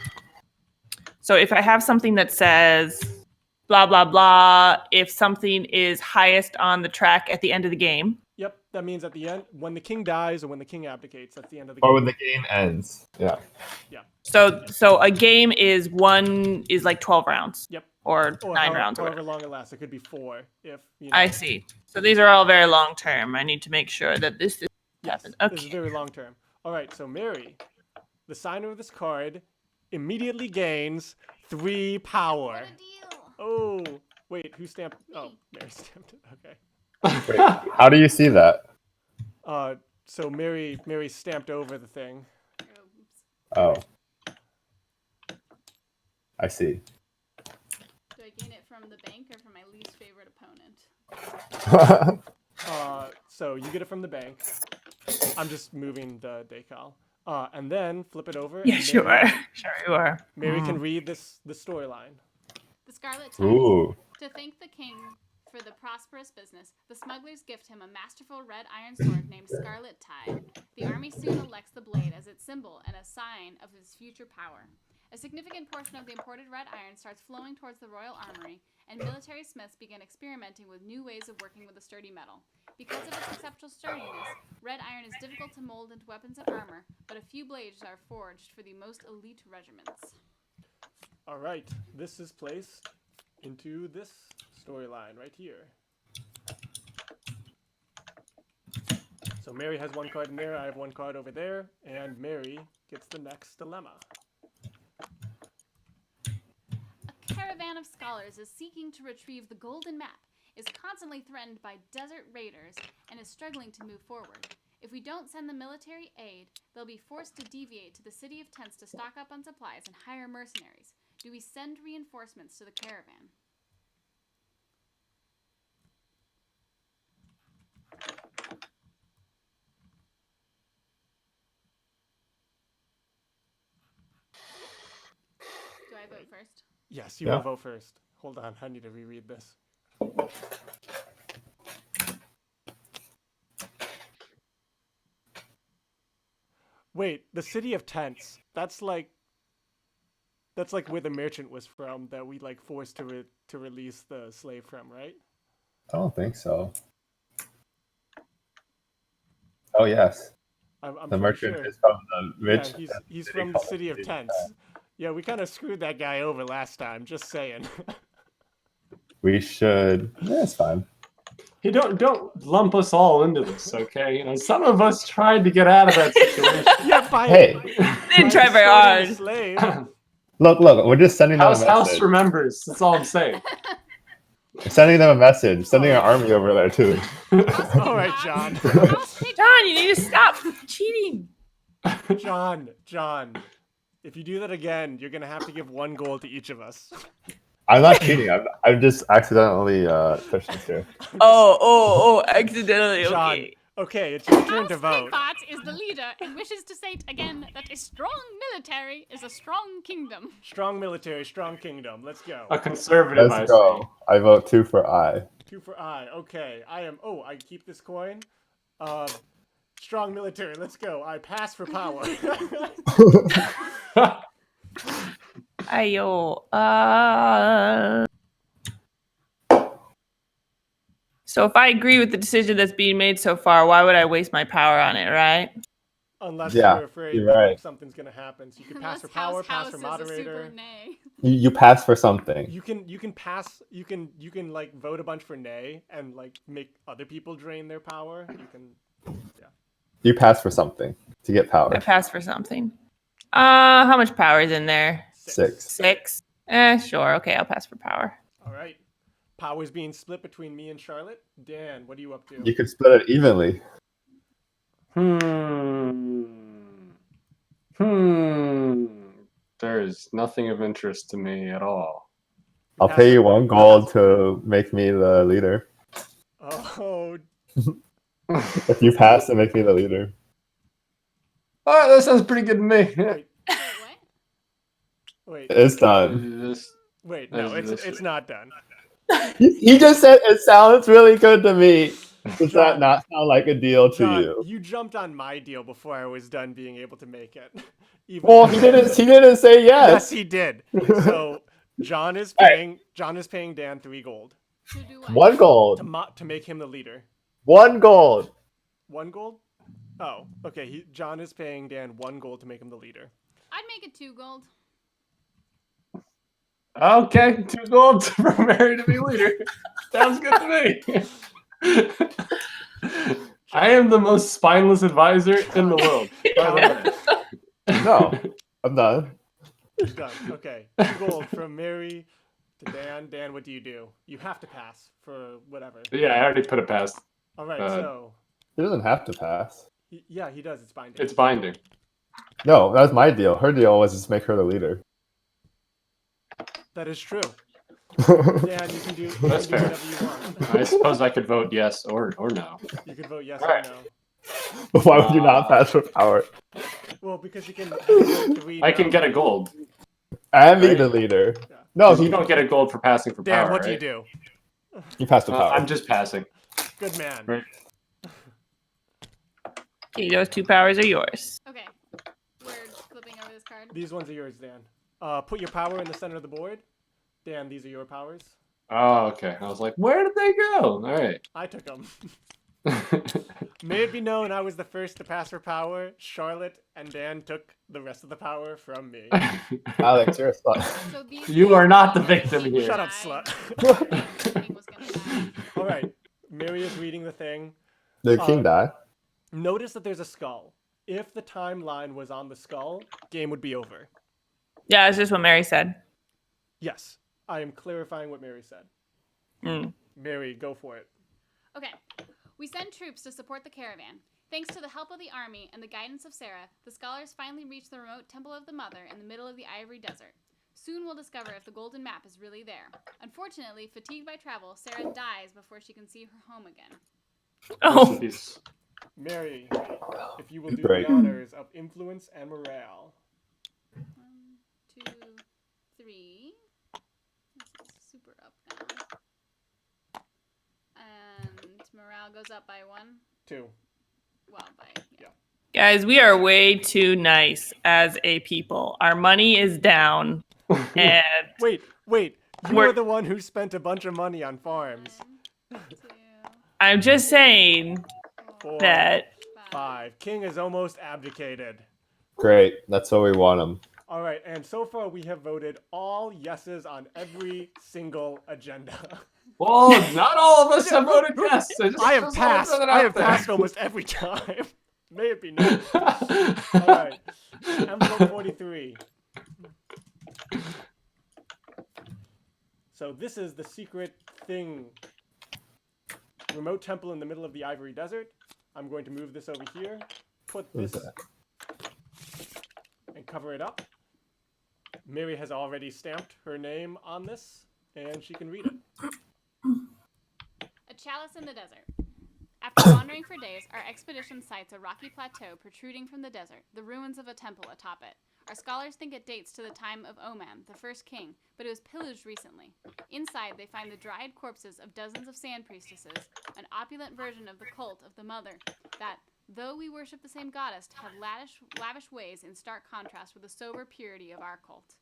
so if I have something that says blah, blah, blah, if something is highest on the track at the end of the game. Yep, that means at the end, when the king dies or when the king abdicates, that's the end of the Or game. when the game ends. Yeah. So a game is like 12 rounds. Yep. Or 9 however, rounds. Or however whatever. long it lasts. It could be 4 if you know. I see. So these are all very long term. I need to make sure that this Yes, happens. this is Okay. very long term. All right, so Mary, the signer of this card, immediately gains 3 power. What a deal! Oh, wait, who stamped? Oh, Me. Mary stamped it. Okay. Wait, how do you see that? So Mary stamped over the thing. Oh, oops. Oh. I see. Do I gain it from the bank or from my least favorite opponent? So you get it from the bank. I'm just moving the decal. And then flip it over. Yeah, and sure. Mary, Sure you are. Mary can read the storyline. The Scarlet Tide. Ooh. To thank the king for the prosperous business, the smugglers gift him a masterful red iron sword named Scarlet Tide. The army soon elects the blade as its symbol and a sign of his future power. A significant portion of the imported red iron starts flowing towards the royal armory, and military smiths begin experimenting with new ways of working with the sturdy metal. Because of its exceptional sturdiness, red iron is difficult to mold into weapons and armor, but a few blades are forged for the most elite regiments. All right, this is placed into this storyline right here. So Mary has 1 card in there, I have 1 card over there, and Mary gets the next dilemma. A caravan of scholars is seeking to retrieve the golden map, is constantly threatened by desert raiders, and is struggling to move forward. If we don't send the military aid, they'll be forced to deviate to the city of tents to stock up on supplies and hire mercenaries. Do we send reinforcements to the caravan? Do I vote first? Yes, you Yeah. will vote first. Hold on, I need to reread this. Wait, the city of tents. That's like where the merchant was from that we like forced to release the slave from, right? I don't think so. Oh, yes. I'm The pretty merchant sure. is from the rich. Yeah, he's from the city of tents. Yeah, we kind of screwed that guy over last time. Just saying. We should. Yeah, it's fine. Hey, don't lump us all into this, okay? You know, some of us tried to get out of that situation. Yeah, by Hey, Didn't try very extorting a hard. slave. look, we're just sending them a House message. remembers. That's all I'm saying. We're sending them a message. Sending our army over there too. All right, John. John, you need to stop cheating. John. If you do that again, you're gonna have to give 1 gold to each of us. I'm not cheating. I'm just accidentally pushing through. Oh, accidentally. John. Okay. Okay, it's your turn House to vote. Pigpot is the leader and wishes to state again that a strong military is a strong kingdom. Strong military, strong kingdom. Let's go. A conservative. Let's go. I vote 2 for I. 2 for I. Okay, I am. Oh, I keep this coin. Strong military. Let's go. I pass for power. Ayo. So if I agree with the decision that's being made so far, why would I waste my power on it, right? Unless Yeah, you're afraid you're that right. like, something's gonna happen, so you can pass for Unless power, House pass for is a super moderator. nay. You pass for something. You can pass. You can like vote a bunch for nay and like make other people drain their power. You can. You pass for something to get power. I pass for something. How much power is in there? 6. 6. Sure. Okay, I'll pass for power. All right. Power's being split between me and Charlotte. Dan, what are you up to? You could split it evenly. There's nothing of interest to me at all. I'll pay you 1 gold to make me the leader. Oh. If you pass to make me the leader. All right, that sounds pretty good to me. Yeah. Wait. Wait. It's done. Wait. No, it's not done. He just said it sounds really good to me. Does that not sound like a deal to John, you? you jumped on my deal before I was done being able to make it. Well, he didn't say Yes, yes. he did. So John is paying Dan 3 gold To do what? 1 gold. to make him the leader. 1 gold. 1 gold? Oh, okay. John is paying Dan 1 gold to make him the leader. I'd make it 2 gold. Okay, 2 gold for Mary to be leader. Sounds good to me. I am the most spineless advisor in the world. No, I'm done. Done. Okay. 2 gold from Mary to Dan. Dan, what do? You have to pass for whatever. Yeah, I already put it past. All right, so. He doesn't have to pass. Yeah, he does. It's binding. It's binding. No, that was my deal. Her deal was just make her the leader. That is true. Dan, you can do That's fair. whatever you want. I suppose I could vote yes or no. You can vote yes All or right. no. But why would you not pass for power? Well, because you can vote 3 I can no. get a gold. And be Right. the leader. Yeah. No, You he don't get a gold for passing for Dan, power. what do right? you do? You pass for power. I'm just passing. Good man. Right. Okay, those 2 powers are yours. Okay. We're flipping over this card. These ones are yours, Dan. Put your power in the center of the board. Dan, these are your powers. Oh, okay. I was like, where did they go? All right. I took them. May it be known I was the first to pass for power. Charlotte and Dan took the rest of the power from me. Alex, you're a slut. So these You are not the victim here. Shut up, slut. King was gonna die. All right. Mary is reading the thing. Did the king die? Notice that there's a skull. If the timeline was on the skull, game would be over. Yeah, it's just what Mary said. Yes. I am clarifying what Mary said. Mm. Mary, go for it. Okay. We send troops to support the caravan. Thanks to the help of the army and the guidance of Sarah, the scholars finally reach the remote Temple of the Mother in the middle of the Ivory Desert. Soon we'll discover if the golden map is really there. Unfortunately, fatigued by travel, Sarah dies before she can see her home again. Oh, Mary, if you will do Great. the honors of influence and morale. 1, 2, 3. This is super up now. And morale goes up by 1. 2. Well, by yeah. guys, we are way too nice as a people. Our money is down, and Wait. You We're- are the one who spent a bunch of money on farms. 1, 2, I'm just saying 4, that 5. 5. King is almost abdicated. Great. That's what we want him. All right, and so far we have voted all yeses on every single agenda. Well, not all of us have voted yes. I have just wanna passed. throw that I out have there. passed almost every time. May it be noted. All right, envelope 43. So this is the secret thing. Remote temple in the middle of the Ivory Desert. I'm going to move this over here. Put this and cover it up. Mary has already stamped her name on this, and she can read it. A chalice in the desert. After wandering for days, our expedition sights a rocky plateau protruding from the desert, the ruins of a temple atop it. Our scholars think it dates to the time of Oman, the first king, but it was pillaged recently. Inside, they find the dried corpses of dozens of sand priestesses, an opulent version of the cult of the mother that, though we worship the same goddess, have lavish ways in stark contrast with the sober purity of our cult.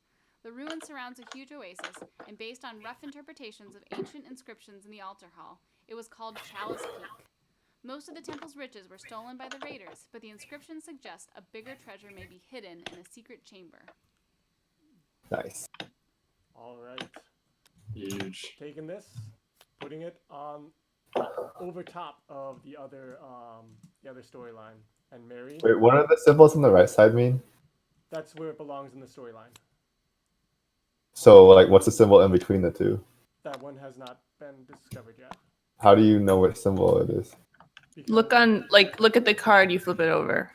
The ruin surrounds a huge oasis, and based on rough interpretations of ancient inscriptions in the altar hall, it was called Chalice Peak. Most of the temple's riches were stolen by the raiders, but the inscriptions suggest a bigger treasure may be hidden in a secret chamber. Nice. All right. Huge. Taking this, putting it on over top of the other storyline. And Mary, Wait, what are the symbols on the right side mean? that's where it belongs in the storyline. So, like, what's the symbol in between the two? That one has not been discovered yet. How do you know what symbol it is? Because Look at the card. You flip it over.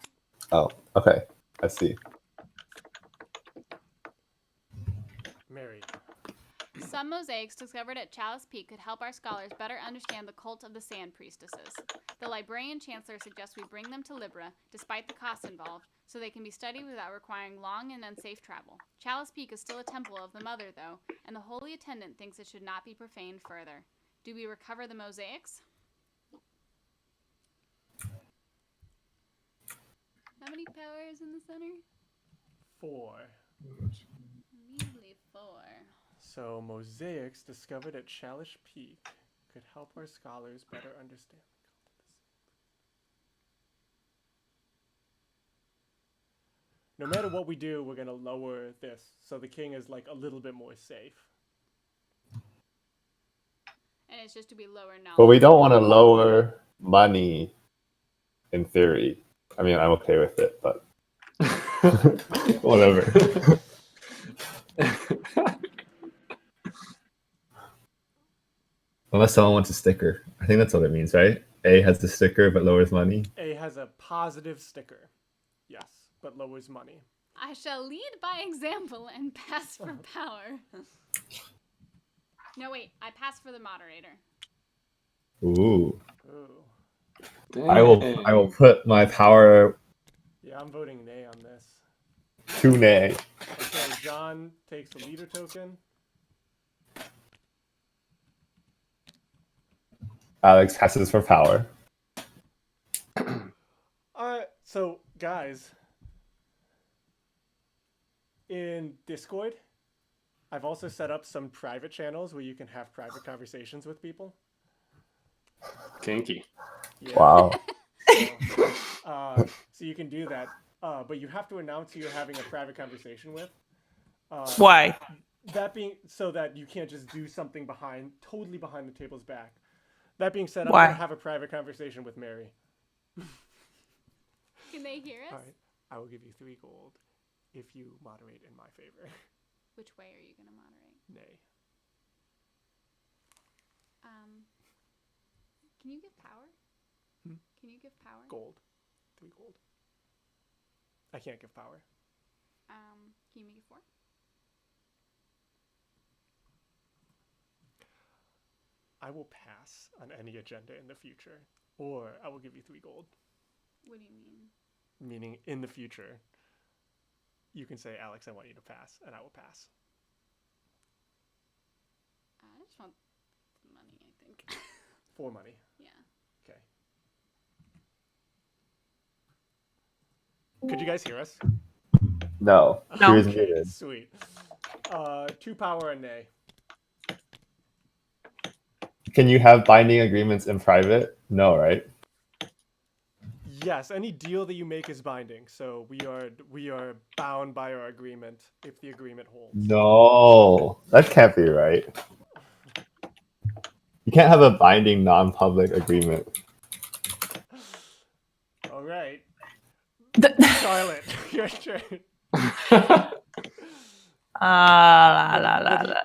Oh, okay. I see. Mary. Some mosaics discovered at Chalice Peak could help our scholars better understand the cult of the sand priestesses. The librarian chancellor suggests we bring them to Libra, despite the costs involved, so they can be studied without requiring long and unsafe travel. Chalice Peak is still a temple of the mother, though, and the holy attendant thinks it should not be profaned further. Do we recover the mosaics? How many powers in the center? 4. Measly 4. So, mosaics discovered at Chalice Peak could help our scholars better understand the cult of the sand. No matter what we do, we're going to lower this, so the king is like a little bit more safe. And it's just to be lower knowledge. But we don't want to lower money in theory. I mean, I'm okay with it, but whatever. Unless someone wants a sticker. I think that's what it means, right? A has the sticker but lowers money. A has a positive sticker. Yes, but lowers money. I shall lead by example and pass for power. No, wait. I pass for the moderator. Ooh. Ooh. I will put my power Yeah, I'm voting nay on this. to nay. Okay, John takes the leader token. Alex passes for power. Alright, so guys, in Discord, I've also set up some private channels where you can have private conversations with people. Kinky. Yeah. Wow. So you can do that, but you have to announce who you're having a private conversation with. Why? That being so that you can't just do something totally behind the table's back. That being said, I'm Why? going to have a private conversation with Mary. Can they hear us? All right, I will give you 3 gold if you moderate in my favor. Which way are you going to moderate? Nay. Can you give power? Hmm? Can you give power? Gold. 3 gold. I can't give power. Can you make it 4? I will pass on any agenda in the future, or I will give you 3 gold. What do you mean? Meaning, in the future, you can say, Alex, I want you to pass, and I will pass. I just want the money, I think. For money. Yeah. Okay. Could you guys hear us? No. No. She was Okay, muted. sweet. 2 power and nay. Can you have binding agreements in private? No, right? Yes, any deal that you make is binding. So we are bound by our agreement if the agreement holds. No, that can't be right. You can't have a binding non-public agreement. All right, The- Charlotte, your turn.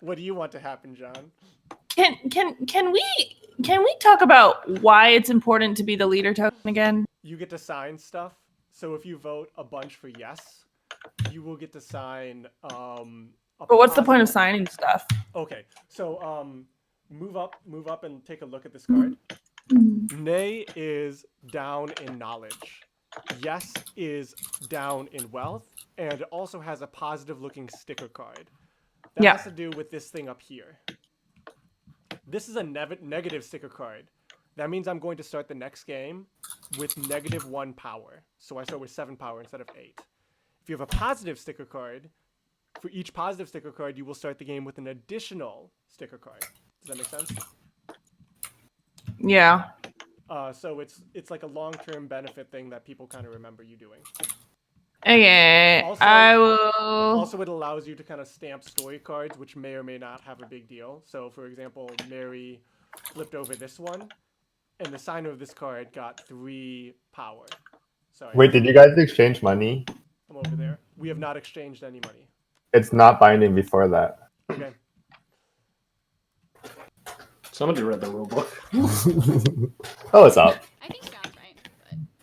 What do you want to happen, John? Can we talk about why it's important to be the leader token again? You get to sign stuff. So if you vote a bunch for yes, you will get to sign. But what's the point of signing stuff? Okay, so move up, and take a look at this card. Nay is down in knowledge. Yes is down in wealth, and it also has a positive-looking sticker card. That has to do with this thing up here. This is a negative sticker card. That means I'm going to start the next game with -1 power. So I start with 7 power instead of 8. If you have a positive sticker card, for each positive sticker card, you will start the game with an additional sticker card. Does that make sense? Yeah. So it's like a long-term benefit thing that people kind of remember you doing. Okay. Also- I will. Also, it allows you to kind of stamp story cards, which may or may not have a big deal. So, for example, Mary flipped over this one, and the signer of this card got 3 power. Sorry. Wait, did you guys exchange money? I'm over there. We have not exchanged any money. It's not binding before that. Okay. Somebody read the rule book. Oh, it's up. I think John's right,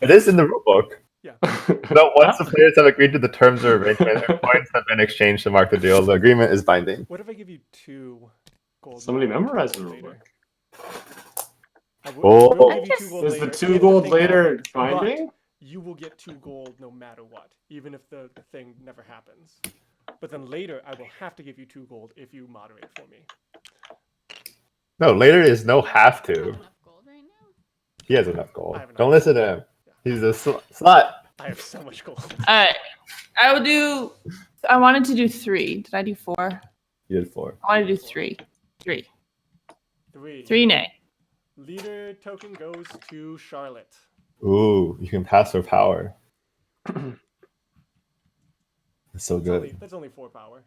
but It is in the rulebook. Yeah. But once the players have agreed to the terms of arrangement and points have been exchanged to mark the deal, the agreement is binding. What if I give you 2 gold? Somebody now and 2 memorized the gold rule later? book. I Oh. will give you 2 gold Is later the if 2 gold thing later happens, but binding? you will get 2 gold no matter what, even if the thing never happens. But then later, I will have to give you 2 gold if you moderate for me. No, later is no have I to. have enough gold right now. He has enough gold. I have enough Don't gold. listen to him. He's a slut. I have so much gold. All right. I will do. I wanted to do 3. Did I do 4? You did 4. I want to do 3. 3. 3. 3 nay. Leader token goes to Charlotte. Ooh, you can pass for power. That's so good. That's only 4 power.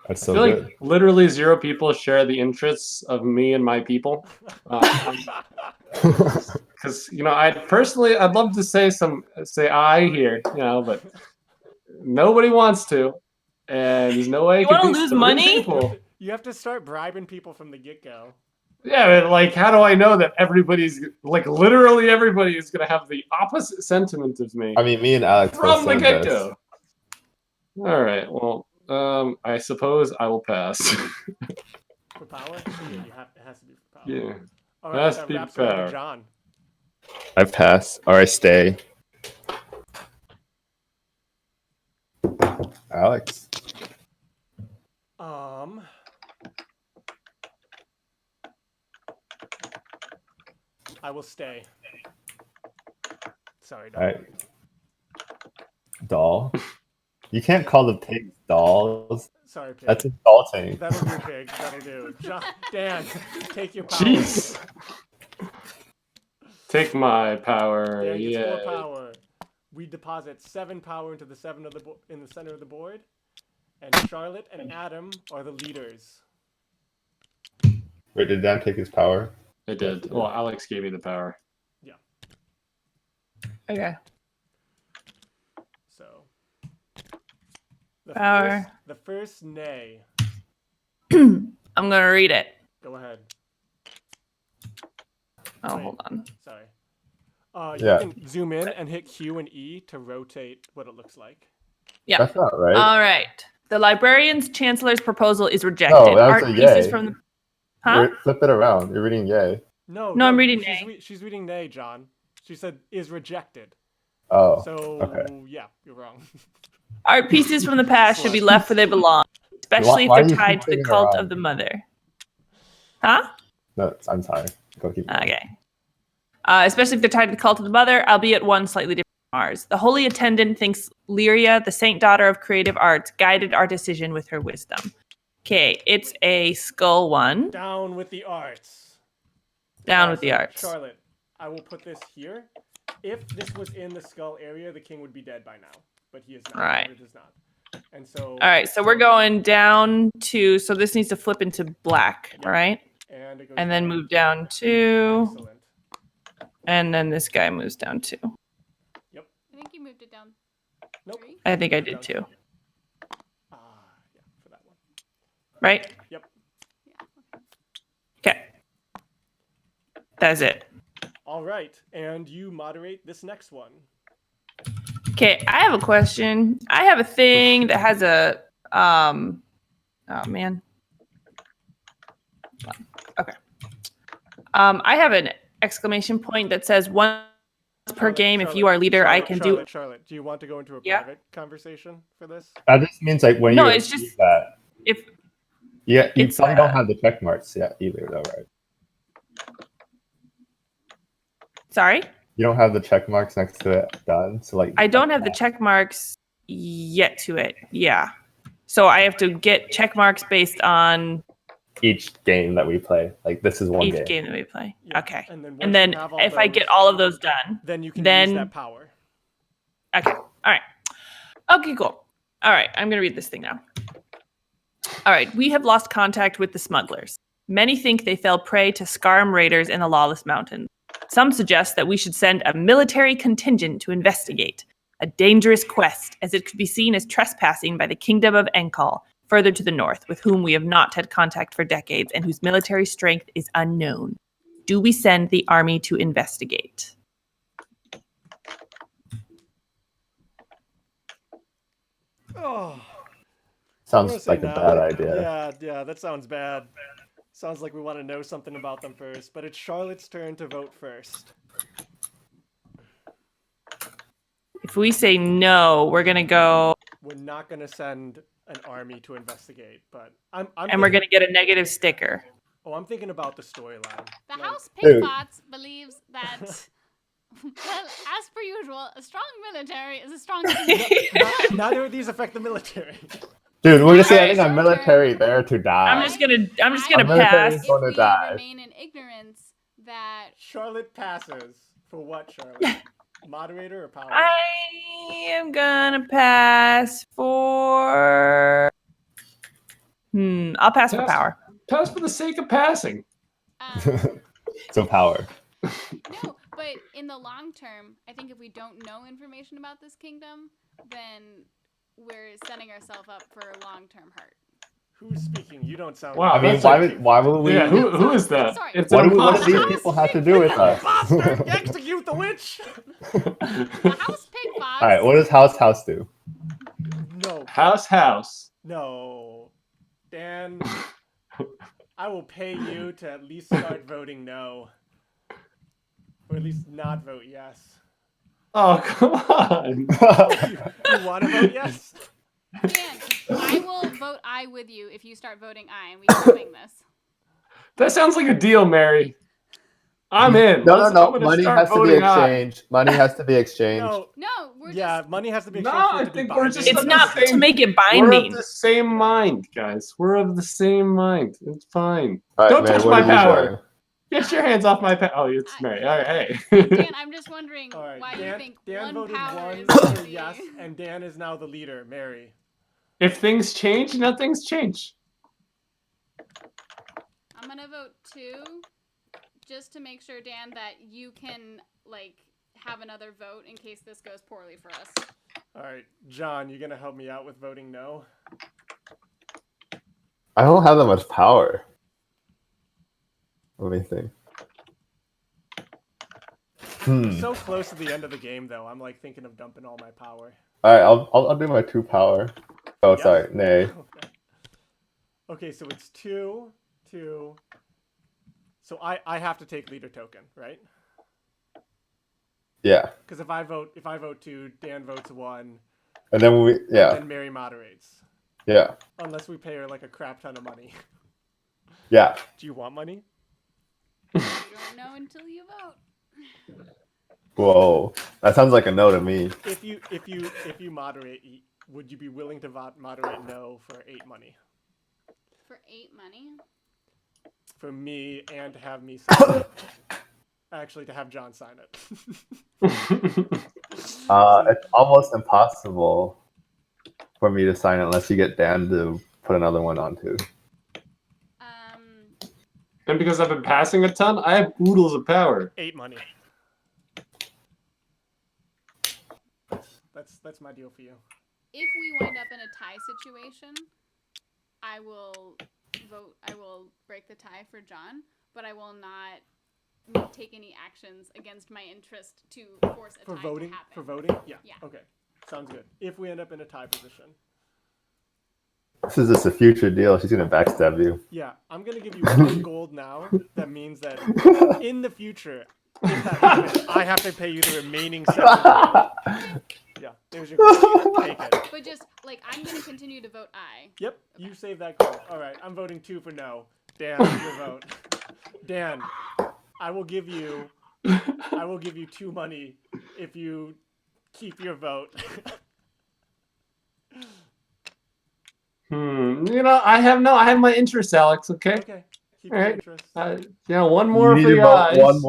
That's I so feel good. like literally 0 people share the interests of me and my people. Because I'd love to say I here, but nobody wants to, and there's no way. You wanna lose money? People. You have to start bribing people from the get-go. Yeah, but like, how do I know that literally everybody is gonna have the opposite sentiment of me I mean, me and Alex from both the said get this. go? All right, well, I suppose I will pass. For power? Yeah, it has to be for power. Yeah, All Has right, to that be wraps it up power. with John. I pass or I stay. Alex. I will stay. Sorry, All dog. right. Doll. You can't call the pigs dolls. Sorry, pig. That's insulting. That'll do, pig. That'll do. John, Dan, take your power. Jeez. Take my power. Dan gets 4 Yeah. power. We deposit 7 power into the 7 of in the center of the board, and Charlotte and Adam are the leaders. Wait, did Dan take his power? I did. Well, Alex gave me the power. Okay. So the Power. the first nay. I'm gonna read it. Go ahead. Oh, Wait. hold on. Sorry. Yeah. You can zoom in and hit Q and E to rotate what it looks like. Yeah. That's not right. All right. The librarian's chancellor's proposal is rejected. No, that Art was a pieces yay. from the. Huh? Flip it around. You're reading yay. No, I'm reading she's nay. she's reading nay, John. She said is rejected. Oh. So okay. yeah, you're wrong. Art pieces from the past should be left where they belong, especially Why if are they're you tied to the flipping cult around? of the mother. Huh? No, I'm sorry. Go keep. Okay. Especially if they're tied to the cult of the mother, albeit one slightly different from ours. The holy attendant thinks Lyria, the saint daughter of creative arts, guided our decision with her wisdom. Okay, it's a skull 1. Down with the arts. Down with the So, arts. Charlotte, I will put this here, if this was in the skull area, the king would be dead by now, but he is not. Right. It is not. And so. All right, so we're going down to. So this needs to flip into black, Yep. right? And it goes And then down. move down 2, Excellent. and then this guy moves down 2. I think you moved it down. Nope. 3. I think I did too. Yeah, for that one. Right? Yep. Okay. That's it. All right, and you moderate this next one. Okay, I have a question. I have a thing that has a oh man. Okay. I have an exclamation point that says once per game. If you are leader, I can do. Charlotte, do you want to go into a Yeah. private conversation for this? That just means like when No, you it's achieve just that. if Yeah, you it's, probably don't have the check marks yet either, though, right? sorry, You don't have the check marks next to it done, so like. I don't have the check marks yet to it. Yeah, so I have to get check marks based on Each game that we play, like this is one each game. game that we play. Yeah. Okay, And then, and then if I get all of those done, then you can then- use that power. okay, all right, okay, cool. All right, I'm gonna read this thing now. All right, we have lost contact with the smugglers. Many think they fell prey to Scarm raiders in the Lawless Mountains. Some suggest that we should send a military contingent to investigate. A dangerous quest, as it could be seen as trespassing by the kingdom of Enkal, further to the north, with whom we have not had contact for decades and whose military strength is unknown. Do we send the army to investigate? Oh, Sounds like a bad idea. Yeah, that sounds bad. Sounds like we want to know something about them first, but it's Charlotte's turn to vote first. If we say no, we're gonna go, We're not going to send an army to investigate, but and we're gonna get a negative sticker. Oh, I'm thinking about the storyline. The Like, House Dude. Pigpots believes that, well, as per usual, a strong military is a strong community. Neither of these affect the military. Dude, we're just Alright, saying a military there to die. I'm just gonna I'm gonna pass. say- If Gonna we die. remain in ignorance that Charlotte passes. For what, Charlotte? Moderator or power? I am gonna pass for. I'll pass for Pass. power. Pass for the sake of passing. So power. no, but in the long term, I think if we don't know information about this kingdom, then we're setting ourselves up for a long-term hurt. Who's speaking? You don't sound. Wow, I mean, that's why would we? Yeah, who is that? Sorry. It's What an do what do these imposter. people have to do with us? Bastard! Execute the witch! The House Pigpots. All right, what does House do? No. House. No. Dan, I will pay you to at least start voting no. Or at least not vote yes. Oh, come on. You want to vote yes? Dan, I will vote I with you if you start voting I, and we can swing this. That sounds like a deal, Mary. I'm in. No, I'm no. gonna Money start has to be voting aye. exchanged. Money has to be exchanged. No. No, we're Yeah, just. money has to be No, exchanged for I it to be think we're binding. just It's of not the to same- make it We're binding. of the same mind, guys. We're of the same mind. It's fine. All right, Don't Mary, touch what my are you power. doing? Get your hands off my power. Oh, it's Mary. All right, Dan, hey. I'm just wondering All right, why Dan, you think Dan one voted power one is for the- yes, and Dan is now the leader. Mary. If things change, nothing's changed. I'm gonna vote 2, just to make sure, Dan, that you can have another vote in case this goes poorly for us. All right, John, you gonna help me out with voting no? I don't have that much power. Let me think. So close to the end of the game, though. I'm thinking of dumping all my power. All right, I'll do my 2 power. Oh, Yeah. sorry, nay. Okay, so it's 2, 2. So I have to take leader token, right? Yeah, Because if I vote 2, Dan votes 1, and then then Mary moderates. yeah, Unless we pay her a crap ton of money. yeah. Do you want money? You don't know until you vote. Whoa, that sounds like a no to me. If you moderate, would you be willing to moderate no for 8 money? For 8 money? For me and to have me sign actually to have John sign it. It's almost impossible for me to sign it unless you get Dan to put another one on too. And because I've been passing a ton, I have oodles of power. 8 money. That's my deal for you. If we wind up in a tie situation, I will vote. I will break the tie for John, but I will not take any actions against my interest to force a tie to happen. For voting? Yeah. Yeah. Okay. Sounds good. If we end up in a tie position. This is just a future deal. She's gonna backstab you. Yeah, I'm gonna give you 1 gold now. That means that in the future, if that happens, I have to pay you the remaining 7 gold. Yeah, there's your gold. Take it. But just like I'm gonna continue to vote aye. Yep, you save that gold. All right, I'm voting 2 for no. Dan, your vote. Dan, I will give you 2 money if you keep your vote. I have my interests, Alex. Okay. Okay. Keep All your right. interest. One more You for need to your vote eyes. one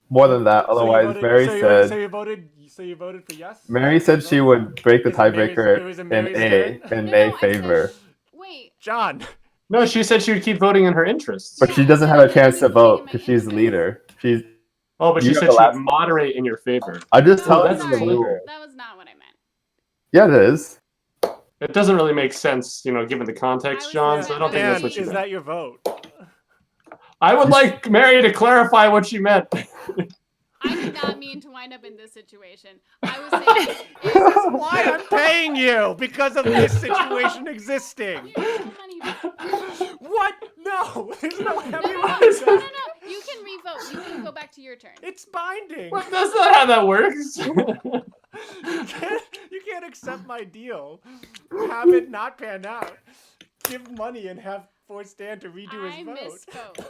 more than that. Otherwise, Mary said. So you voted for yes? Mary said she would break the Is it tiebreaker Mary's in turn? May I said- favor. Wait. John. No, she said she would keep voting in her interests. But she doesn't have a chance to vote because she's the leader. She's. But she You said have the she would last- moderate in your favor. I just No, tell that's her the sorry. rule. That was not what I meant. Yeah, it is. It doesn't really make sense, given the context, John. So I don't think Dan, that's what she is meant. that your vote? I would like Mary to clarify what she meant. I did not mean to wind up in this situation. I was saying, This is why I'm paying you, because of this situation existing. money. What? No, there's no heavy No. money. You can revote. You can go back to your turn. It's binding. What? That's not how that works. You can't accept my deal. Have it not pan out. Give money and force Dan to redo his vote. Misspoke.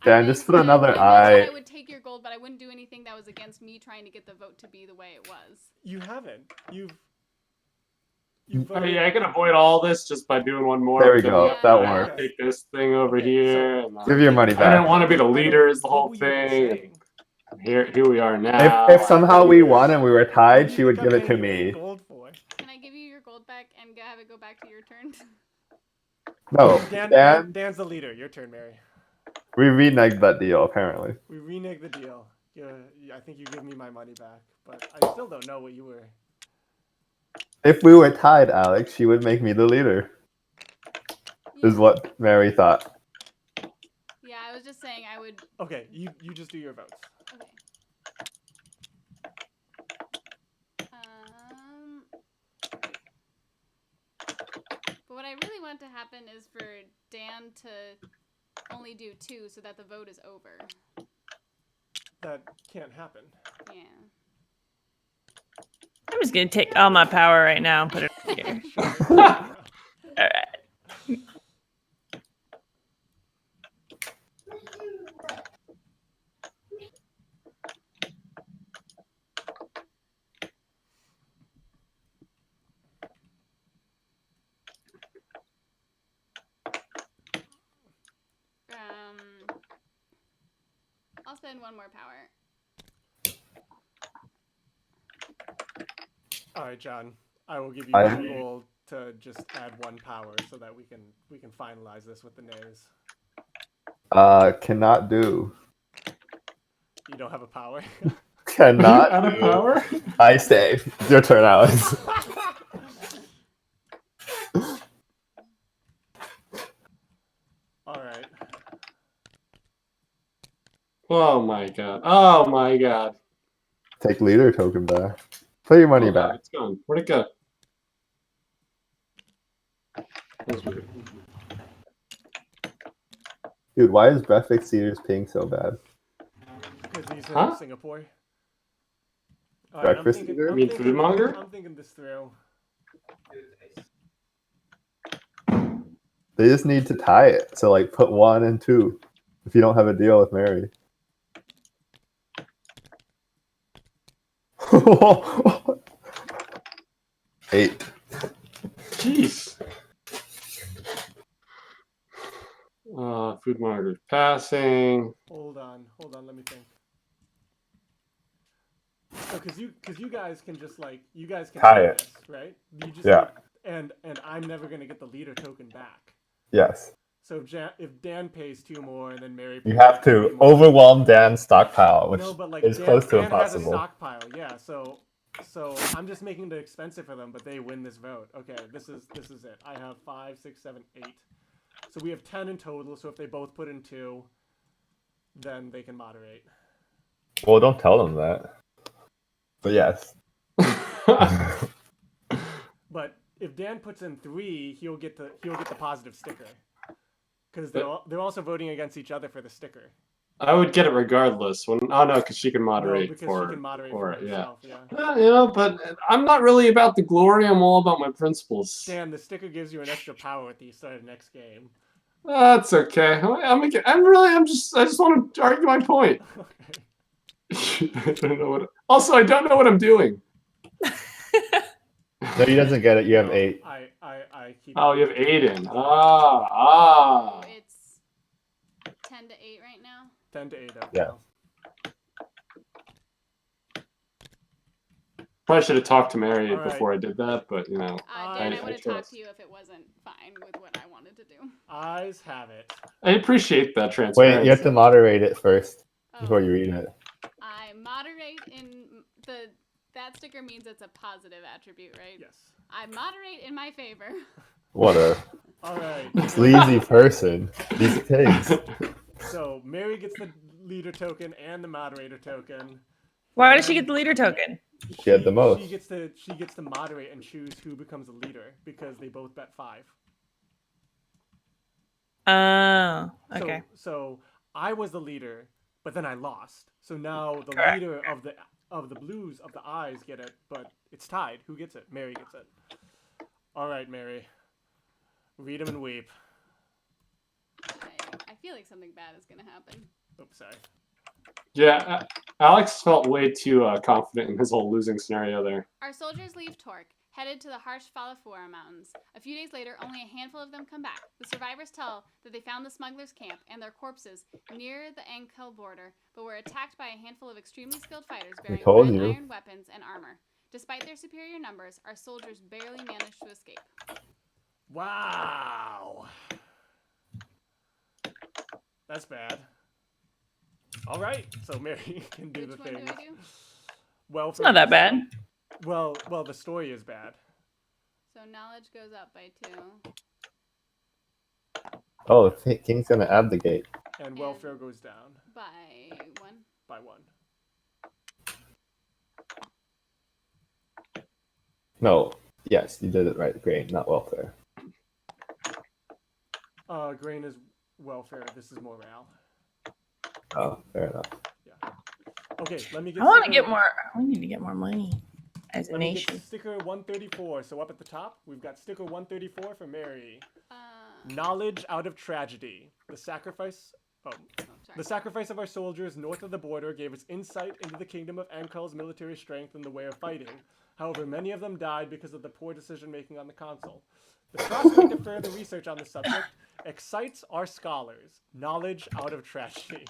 Dan, just put another I eye. would take your gold, but I wouldn't do anything that was against me trying to get the vote to be the way it was. You haven't. You I can avoid all this just by doing one more. There we Then go. Yeah. That I works. Take this thing over here. And, Give your money I didn't back. want to be the leader. Is the What whole were you even thing. saying? Here we are now. If somehow we won and we were What tied, do she you would think give I'm it to paying you me. gold for? Can I give you your gold back and have it go back to your turn? No, Dan's the leader. Your turn, Mary. we reneged that deal apparently. We reneged the deal. I think you give me my money back, but I still don't know what you were. If we were tied, Alex, she would make me the leader. Is what Mary thought. Yeah, I was just saying I would. Okay, you just do your votes. Okay. But what I really want to happen is for Dan to only do 2 so that the vote is over. That can't happen. Yeah. I'm just gonna take all my power right now and put it here. All right. I'll spend 1 more power. All right, John. I will give you 1 gold to just add 1 power so that we can finalize this with the nays. Cannot do. You don't have a power. Cannot Out of do. power? I stay. It's your turn, Alex. All right. Oh my god. Oh my god. Take leader token back. Put your money back. It's gone. Where'd it go? That's weird. Dude, why is breakfast eaters ping so bad? Because he's in Huh? Singapore. All Breakfast eater? You mean foodmonger? I'm thinking this through. They just need to tie it. So like put 1 and 2 if you don't have a deal with Mary. Eight. Jeez. food monitors passing. Hold on, let me think. So, cause you guys can just like you guys can Tie do it. this, right? You just Yeah. and I'm never gonna get the leader token back. Yes. So if Dan pays 2 more and then Mary pays You have 3 to more, overwhelm Dan's stockpile, which no, but like is close to Dan has a impossible. stockpile, yeah. So I'm just making it expensive for them, but they win this vote. Okay, this is it. I have 5, 6, 7, 8. So we have 10 in total. So if they both put in 2, then they can moderate. Well, don't tell them that. But yes. But if Dan puts in 3, he'll get the positive sticker. Because they're also voting against each other for the sticker. I would get it regardless. Oh no, because she can moderate. No, because she can moderate for herself. Yeah. But I'm not really about the glory. I'm all about my principles. Dan, the sticker gives you an extra power at the start of the next game. That's okay. I just want to argue my point. Okay. I don't know what. Also, I don't know what I'm doing. No, he doesn't get it. You have 8. I keep. Oh, you have Aiden. So it's 10 to 8 right now. 10 to 8. Yeah. Probably should have talked to Mary All right. before I did that, but Dan, I I would have trust. talked to you if it wasn't fine with what I wanted to do. Eyes have it. I appreciate that transparency. Wait, you have to moderate it first before Oh, you read it. I moderate in that sticker means it's a positive attribute, right? Yes. I moderate in my favor. What a All right. sleazy person. These pigs. So Mary gets the leader token and the moderator token. Why does she get the leader token? She had the most. She gets to moderate and choose who becomes the leader because they both bet 5. Oh, okay. So I was the leader, but then I lost. So now the Correct. leader of the blues of the eyes get it, but it's tied. Who gets it? Mary gets it. All right, Mary. Read them and weep. I feel like something bad is gonna happen. Oops, sorry. Yeah, Alex felt way too confident in his whole losing scenario there. Our soldiers leave Torque, headed to the harsh Falafuara Mountains. A few days later, only a handful of them come back. The survivors tell that they found the smugglers' camp and their corpses near the Ankel border, but were attacked by a handful of extremely skilled fighters bearing told red you. iron weapons and armor. Despite their superior numbers, our soldiers barely managed to escape. Wow. That's bad. All right, so Mary can do Which the one thing. do I do? Well, It's not that bad. Well, the story is bad. So knowledge goes up by 2. Oh, King's gonna abdicate. And welfare goes down By 1. by 1. No. Yes, you did it right. Grain, not welfare. Grain is welfare. This is morale. Oh, fair enough. Yeah. Okay, let me get. I want to sticker- get more. We need to get more money as a Let me get nation. sticker 134. So up at the top, we've got sticker 134 for Mary. Uh, Knowledge out of tragedy. The sacrifice. sorry. The sacrifice of our soldiers north of the border gave us insight into the kingdom of Ankel's military strength and the way of fighting. However, many of them died because of the poor decision making on the council. The prospect of further research on the subject excites our scholars. Knowledge out of tragedy.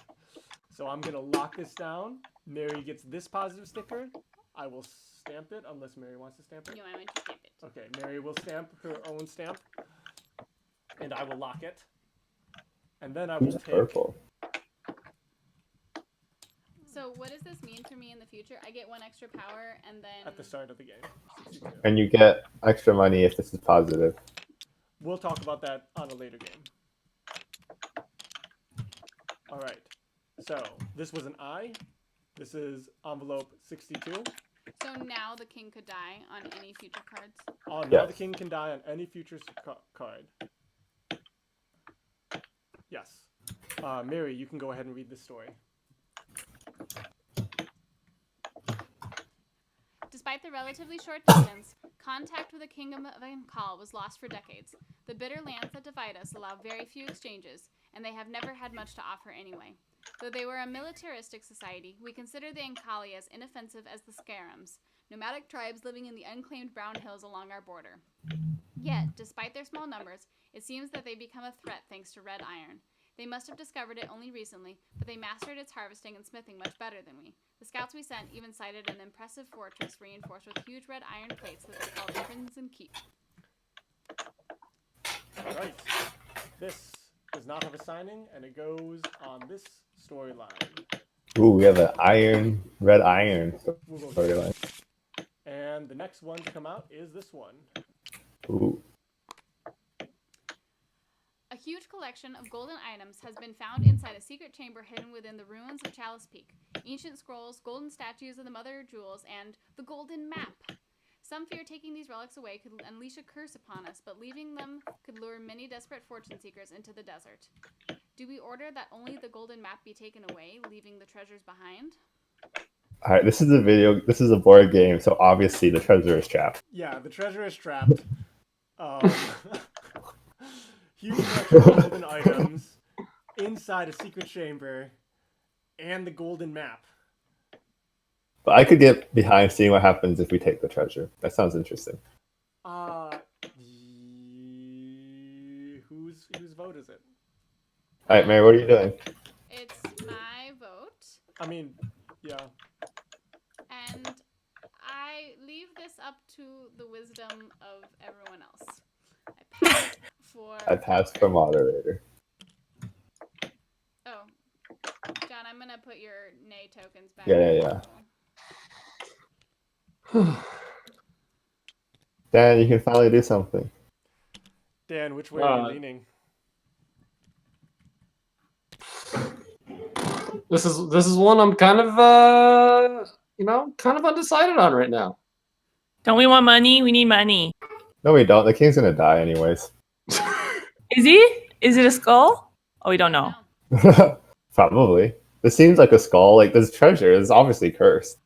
So I'm gonna lock this down. Mary gets this positive sticker. I will stamp it unless Mary wants to stamp it. No, I want to stamp it. Okay, Mary will stamp her own stamp. And I will lock it. And then I will Who's take. purple? So what does this mean for me in the future? I get 1 extra power and then... At the start of the game. 62. And you get extra money if this is positive. We'll talk about that on a later game. All right. So this was an I. This is envelope 62. So now the king could die on any future cards. Now Yes. the king can die on any future card. Yes. Mary, you can go ahead and read this story. Despite the relatively short distance, contact with the kingdom of Ankal was lost for decades. The bitter lands that divide us allow very few exchanges, and they have never had much to offer anyway. Though they were a militaristic society, we consider the Ankali as inoffensive as the Scarams, nomadic tribes living in the unclaimed brown hills along our border. Yet, despite their small numbers, it seems that they become a threat thanks to red iron. They must have discovered it only recently, but they mastered its harvesting and smithing much better than we. The scouts we sent even sighted an impressive fortress reinforced with huge red iron plates that they called Crimson Keep. Right. This does not have a signing, and it goes on this storyline. Ooh, we have an red iron We'll go storyline. And the next one to come out is this one. Ooh. A huge collection of golden items has been found inside a secret chamber hidden within the ruins of Chalice Peak. Ancient scrolls, golden statues of the Mother of Jewels, and the golden map. Some fear taking these relics away could unleash a curse upon us, but leaving them could lure many desperate fortune seekers into the desert. Do we order that only the golden map be taken away, leaving the treasures behind? All right, this is a board game, so obviously the treasure is trapped. Yeah, the treasure is trapped. Huge collection of golden items inside a secret chamber and the golden map. But I could get behind seeing what happens if we take the treasure. That sounds interesting. Whose vote is it? All right, Mary, what are you doing? It's my vote. I mean, yeah. And I leave this up to the wisdom of everyone else. I passed for moderator. Oh, John, I'm gonna put your nay tokens back. Yeah. Dan, you can finally do something. Dan, which way are you leaning? This is one I'm kind of kind of undecided on right now. Don't we want money? We need money. No, we don't. The king's gonna die anyways. Is he? Is it a skull? Oh, we don't know. No. Probably. This seems like a skull. Like this treasure is obviously cursed.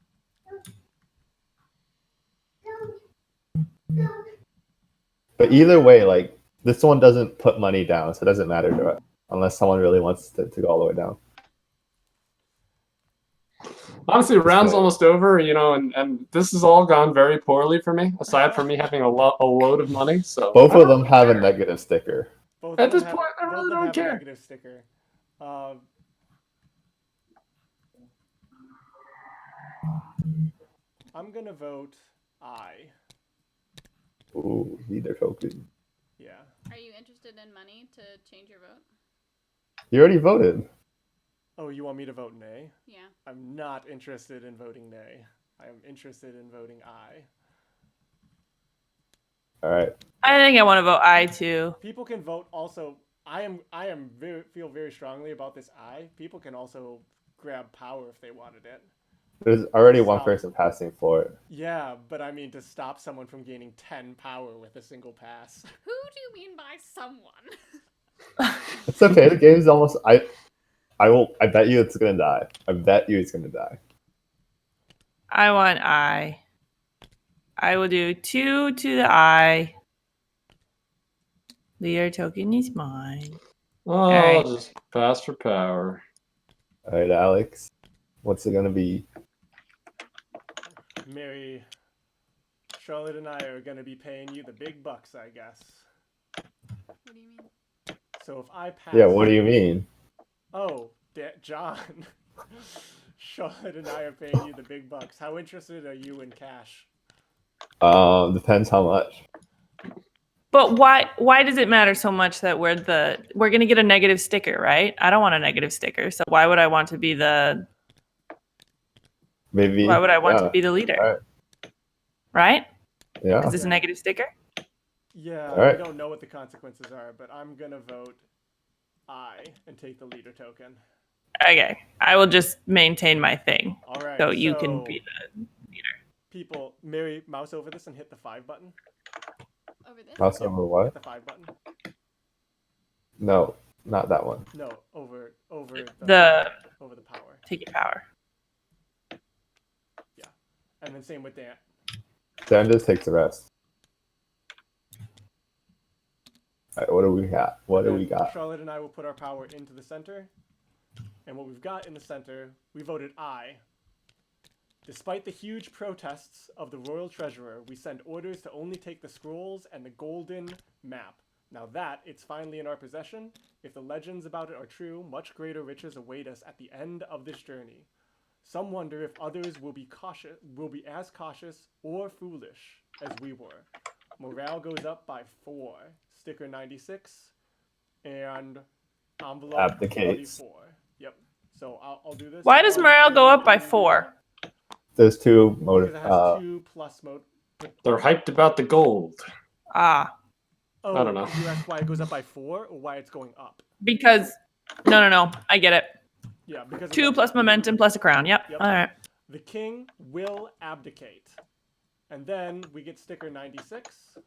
But either way, like this one doesn't put money down, so it doesn't matter to us unless someone really wants to go all the way down. Honestly, round's almost over, and this has all gone very poorly for me. Aside from me having a load of money, so Both of them have a negative sticker. At this point, I really don't care. Negative sticker. I'm gonna vote I. Ooh, leader token. Yeah. Are you interested in money to change your vote? You already voted. Oh, you want me to vote nay? Yeah. I'm not interested in voting nay. I am interested in voting I. All right. I think I want to vote I too. People can vote also. Feel very strongly about this I. People can also grab power if they wanted it. There's already one person passing for it. Yeah, but I mean to stop someone from gaining 10 power with a single pass. Who do you mean by someone? It's okay. The game's almost. I bet you it's gonna die. I bet you it's gonna die. I want I. I will do 2 to the I. Leader token is mine. Oh, right. I'll just pass for power. All right, Alex. What's it gonna be? Mary, Charlotte and I are gonna be paying you the big bucks, I guess. What do you mean? So if I pass... Yeah, what do you mean? Oh, John. Charlotte and I are paying you the big bucks. How interested are you in cash? Depends how much. But why does it matter so much that we're gonna get a negative sticker, right? I don't want a negative sticker, so why would I want to be the Maybe. Why would I want to be the leader? Right? Yeah. Is this a negative sticker? Yeah, All right. I don't know what the consequences are, but I'm gonna vote I and take the leader token. Okay. I will just maintain my thing. All right. So you can be the leader. People, Mary, mouse over this and hit the 5 button. Over this? Mouse over Hit what? the 5 button. No, not that one. No, over The power. take your power. Yeah, and then same with Dan. Dan just takes the rest. All right, what do we got? What do we got? Charlotte and I will put our power into the center, and what we've got in the center, we voted I. Despite the huge protests of the royal treasurer, we send orders to only take the scrolls and the golden map. Now that it's finally in our possession, if the legends about it are true, much greater riches await us at the end of this journey. Some wonder if others will be as cautious or foolish as we were. Morale goes up by 4. Sticker 96 and envelope Abdicates. 44. Yep. So I'll do this. Why does 1, morale 2, go up by 3, 4? There's 2 Because motive. it has 2 plus mode. They're hyped about the gold. Ah, Oh, I don't know. You asked why it goes up by 4 or why it's going up? because no, I get it. Yeah, because 2 plus momentum plus a crown. Yep. Yep. All right. The king will abdicate. And then we get sticker 96,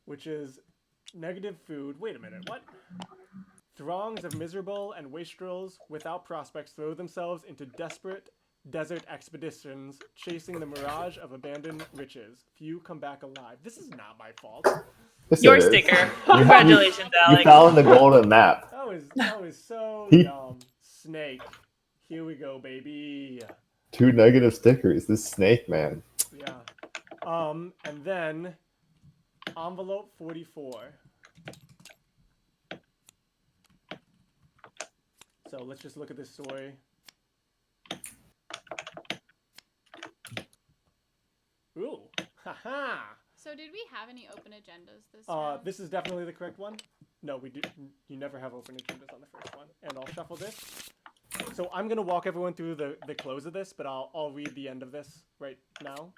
which is negative food. Wait a minute, what? Throngs of miserable and wastrels without prospects throw themselves into desperate desert expeditions, chasing the mirage of abandoned riches. Few come back alive. This is not my fault. Yes, Your it is. sticker. Congratulations, You Alex. found the golden map. That was so He- dumb. Snake. Here we go, baby. 2 negative stickers. This snake man. Yeah. And then envelope 44. So let's just look at this story. Ooh. Haha. So did we have any open agendas this round? This is definitely the correct one. No, we do. You never have open agendas on the first one. And I'll shuffle this. So I'm gonna walk everyone through the close of this, but I'll read the end of this right now.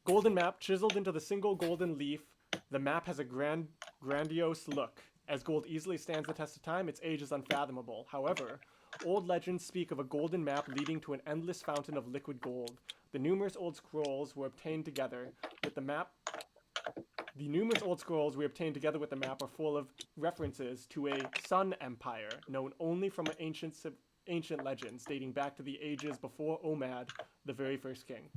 Golden map chiseled into the single golden leaf. The map has a grandiose look. As gold easily stands the test of time, its age is unfathomable. However, old legends speak of a golden map leading to an endless fountain of liquid gold. The numerous old scrolls were obtained together with the map. The numerous old scrolls we obtained together with the map are full of references to a sun empire known only from ancient legends dating back to the ages before Omad, the very first king.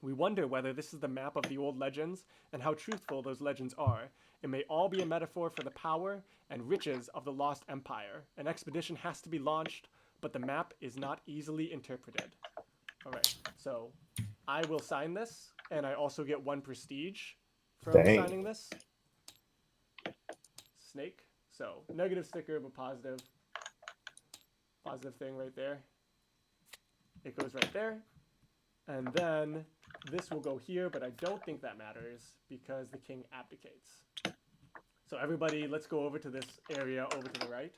We wonder whether this is the map of the old legends and how truthful those legends are. It may all be a metaphor for the power and riches of the lost empire. An expedition has to be launched, but the map is not easily interpreted. All right, so I will sign this, and I also get 1 prestige from signing this. Snake. So negative sticker, but positive. Positive thing right there. It goes right there. And then this will go here, but I don't think that matters because the king abdicates. So everybody, let's go over to this area over to the right.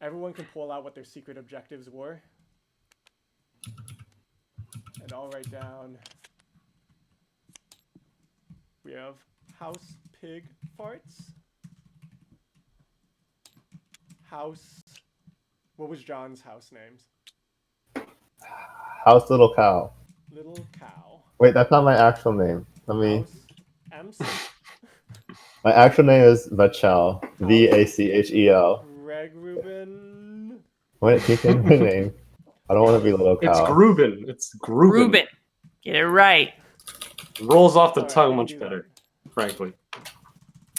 Everyone can pull out what their secret objectives were. And I'll write down. We have house pig farts. House. What was John's house names? House Little Cow. Little cow. Wait, that's not my actual name. Let me. House. Ems. My actual name is Vachel. Vachel. Greg Rubin. Wait, keep saying my name. I don't want to be Little Cow. It's Gruben. It's Gruben. Ruben. Get it right. Rolls off the All right, tongue we can much do better, frankly.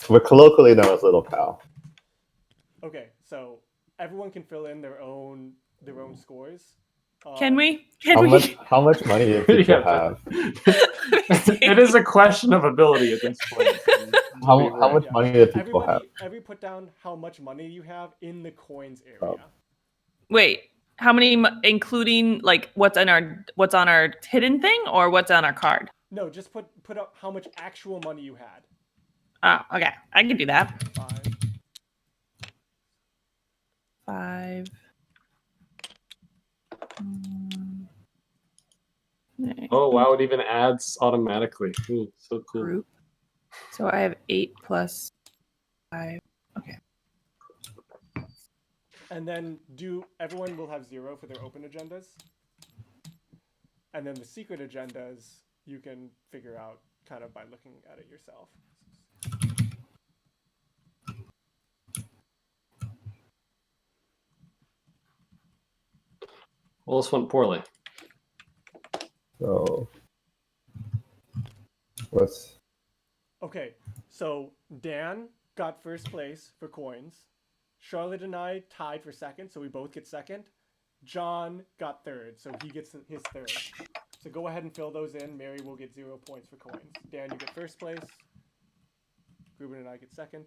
We're colloquially known as Little Cow. Okay, so everyone can fill in their own scores. Can we? How much money do people Yeah. have? It is a question of ability at this point. How much money do people have? Everybody put down how much money you have in the coins area. Oh. Wait, how many, including like what's on our hidden thing or what's on our card? No, just put up how much actual money you had. Oh, okay. I can do that. 5. 5. Oh wow, it even adds automatically. Ooh, so cool. Group. So I have 8 plus 5. Okay. And then everyone will have 0 for their open agendas. And then the secret agendas you can figure out kind of by looking at it yourself. Well, this went poorly. So, what's Okay, so Dan got first place for coins. Charlotte and I tied for second, so we both get second. John got third, so he gets his third. So go ahead and fill those in. Mary will get 0 points for coins. Dan, you get first place. Ruben and I get second.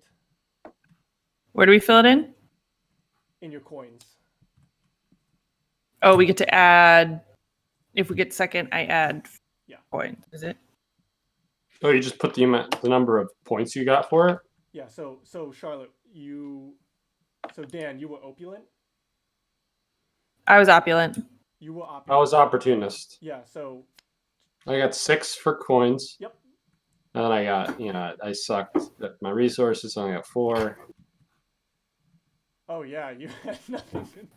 Where do we fill it in? In your coins. Oh, we get to add. If we get second, I add Yeah. points. Is it? Oh, you just put the number of points you got for it? Yeah, so Charlotte, so Dan, you were opulent? I was opulent. You were opulent. I was opportunist. Yeah, so I got 6 for coins. Yep. And then I got, I sucked at my resources, so I got 4. oh yeah, you had nothing.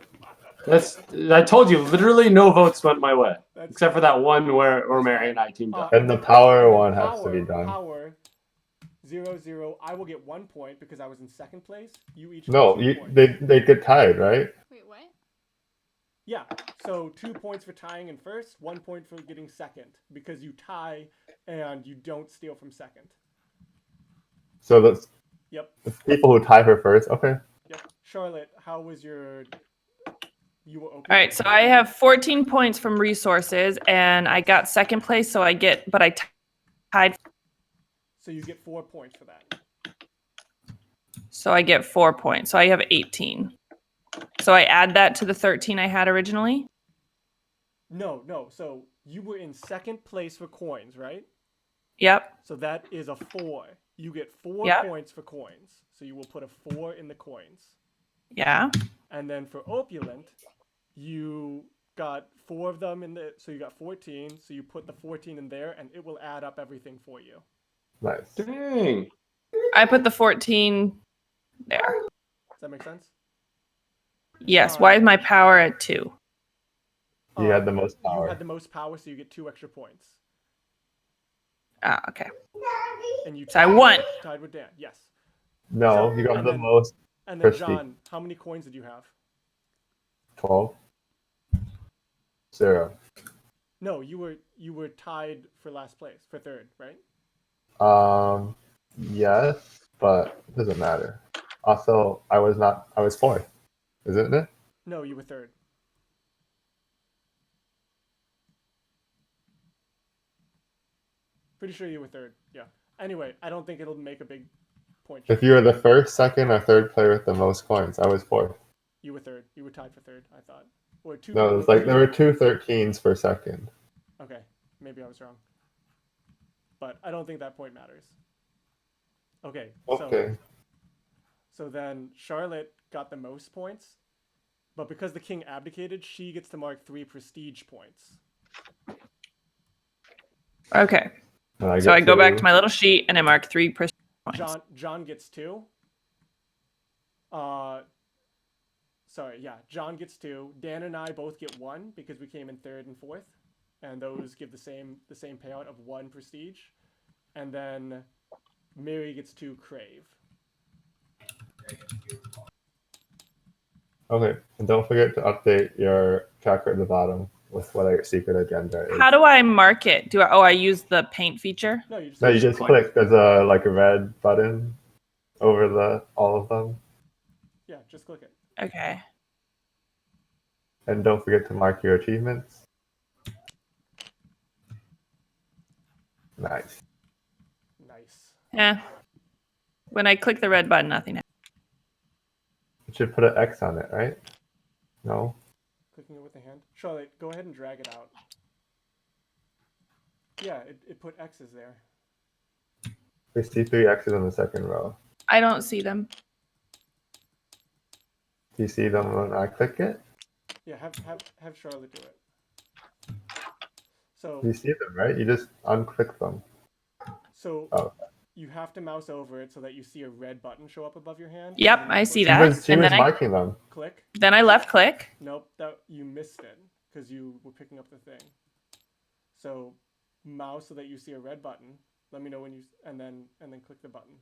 I told you, literally no votes went my way. That's Except for that one where Mary and I teamed up. And the power one has to be done. Power 0-0. I will get 1 point because I was in second place. You each No, get 2 points. they get tied, right? Wait, what? Yeah, so 2 points for tying in first, 1 point for getting second because you tie and you don't steal from second. So the Yep. people who tie for first, okay. Yep. Charlotte, how was your? You were open. All right, so I have 14 points from resources, and I got second place, so I tied. So you get 4 points for that. So I get 4 points. So I have 18. So I add that to the 13 I had originally. No. So you were in second place for coins, right? Yep. So that is a 4. You get 4 Yep. points for coins. So you will put a 4 in the coins. Yeah. And then for opulent, you got 4 of them so you got 14. So you put the 14 in there, and it will add up everything for you. Nice. Dang. I put the 14 there. Does that make sense? Yes. Why is my power at 2? You had the most You power. had the most power, so you get 2 extra points. Ah, okay. And you So I won. tied with Dan. Yes. No, So- you got and the then- most. And then Prestige. John, how many coins did you have? 12. 0. No, you were tied for last place, for third, right? Yes, but it doesn't matter. Also, I was 4th, isn't it? No, you were third. Pretty sure you were third. Yeah. Anyway, I don't think it'll make a big point. If you were the first, second, or third player with the most coins, I was 4th. You were third. You were tied for third, I thought. Or two. No, it was like there were 2 13s for second. Okay, maybe I was wrong. But I don't think that point matters. Okay. Okay. So then Charlotte got the most points, but because the king abdicated, she gets to mark 3 prestige points. Okay. And So I get go back 2. to my little sheet and I mark 3 points. John gets 2. Sorry, yeah, John gets 2. Dan and I both get 1 because we came in third and fourth, and those give the same payout of 1 prestige. And then Mary gets 2 crave. Okay, and don't forget to update your tracker at the bottom with what your secret agenda is. How do I mark it? I use the paint feature? No, you just No, you just click. There's a red button over all of them, yeah, just click it. Okay. and don't forget to mark your achievements. Nice. Nice. Yeah. When I click the red button, nothing happens. You should put an X on it, right? No. Clicking it with the hand. Charlotte, go ahead and drag it out. Yeah, it put X's there. There's 3 X's on the second row. I don't see them. Do you see them when I click it? Yeah, have Charlotte do it. So You see them, right? You just unclick them. so Oh. you have to mouse over it so that you see a red button show up above your hand. Yep, and then I you see click- that. She And was then marking them. Click. Then I left click. Nope, that you missed it because you were picking up the thing. So mouse so that you see a red button. Let me know when and then click the button.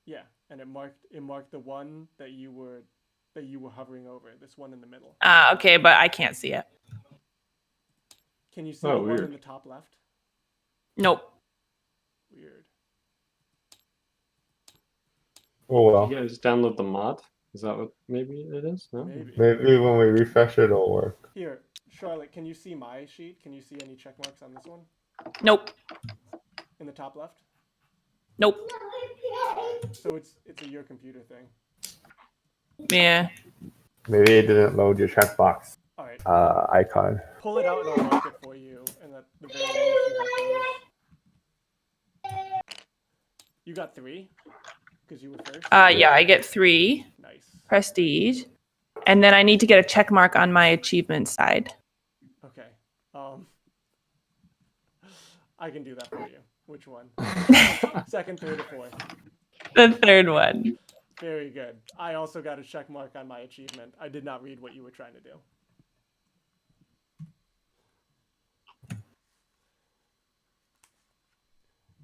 Yeah, and it marked the one that you were hovering over. This one in the middle. Okay, but I can't see it. Can you see Oh, the one weird. in the top left? Nope. Weird. Oh well. You guys download the mod? Is that what maybe it is? No? Maybe. Maybe when we refresh it, it'll work. Here, Charlotte, can you see my sheet? Can you see any check marks on this one? Nope. In the top left? Nope. So it's a your computer thing. Yeah. Maybe it didn't load your checkbox All right. icon. Pull it out and I'll mark it for you. And at the very least, you have those. You got 3? Because you were first? Yeah, I get 3 Nice. prestige. And then I need to get a check mark on my achievement side. Okay. I can do that for you. Which one? Second, third, or fourth? The third one. Very good. I also got a check mark on my achievement. I did not read what you were trying to do.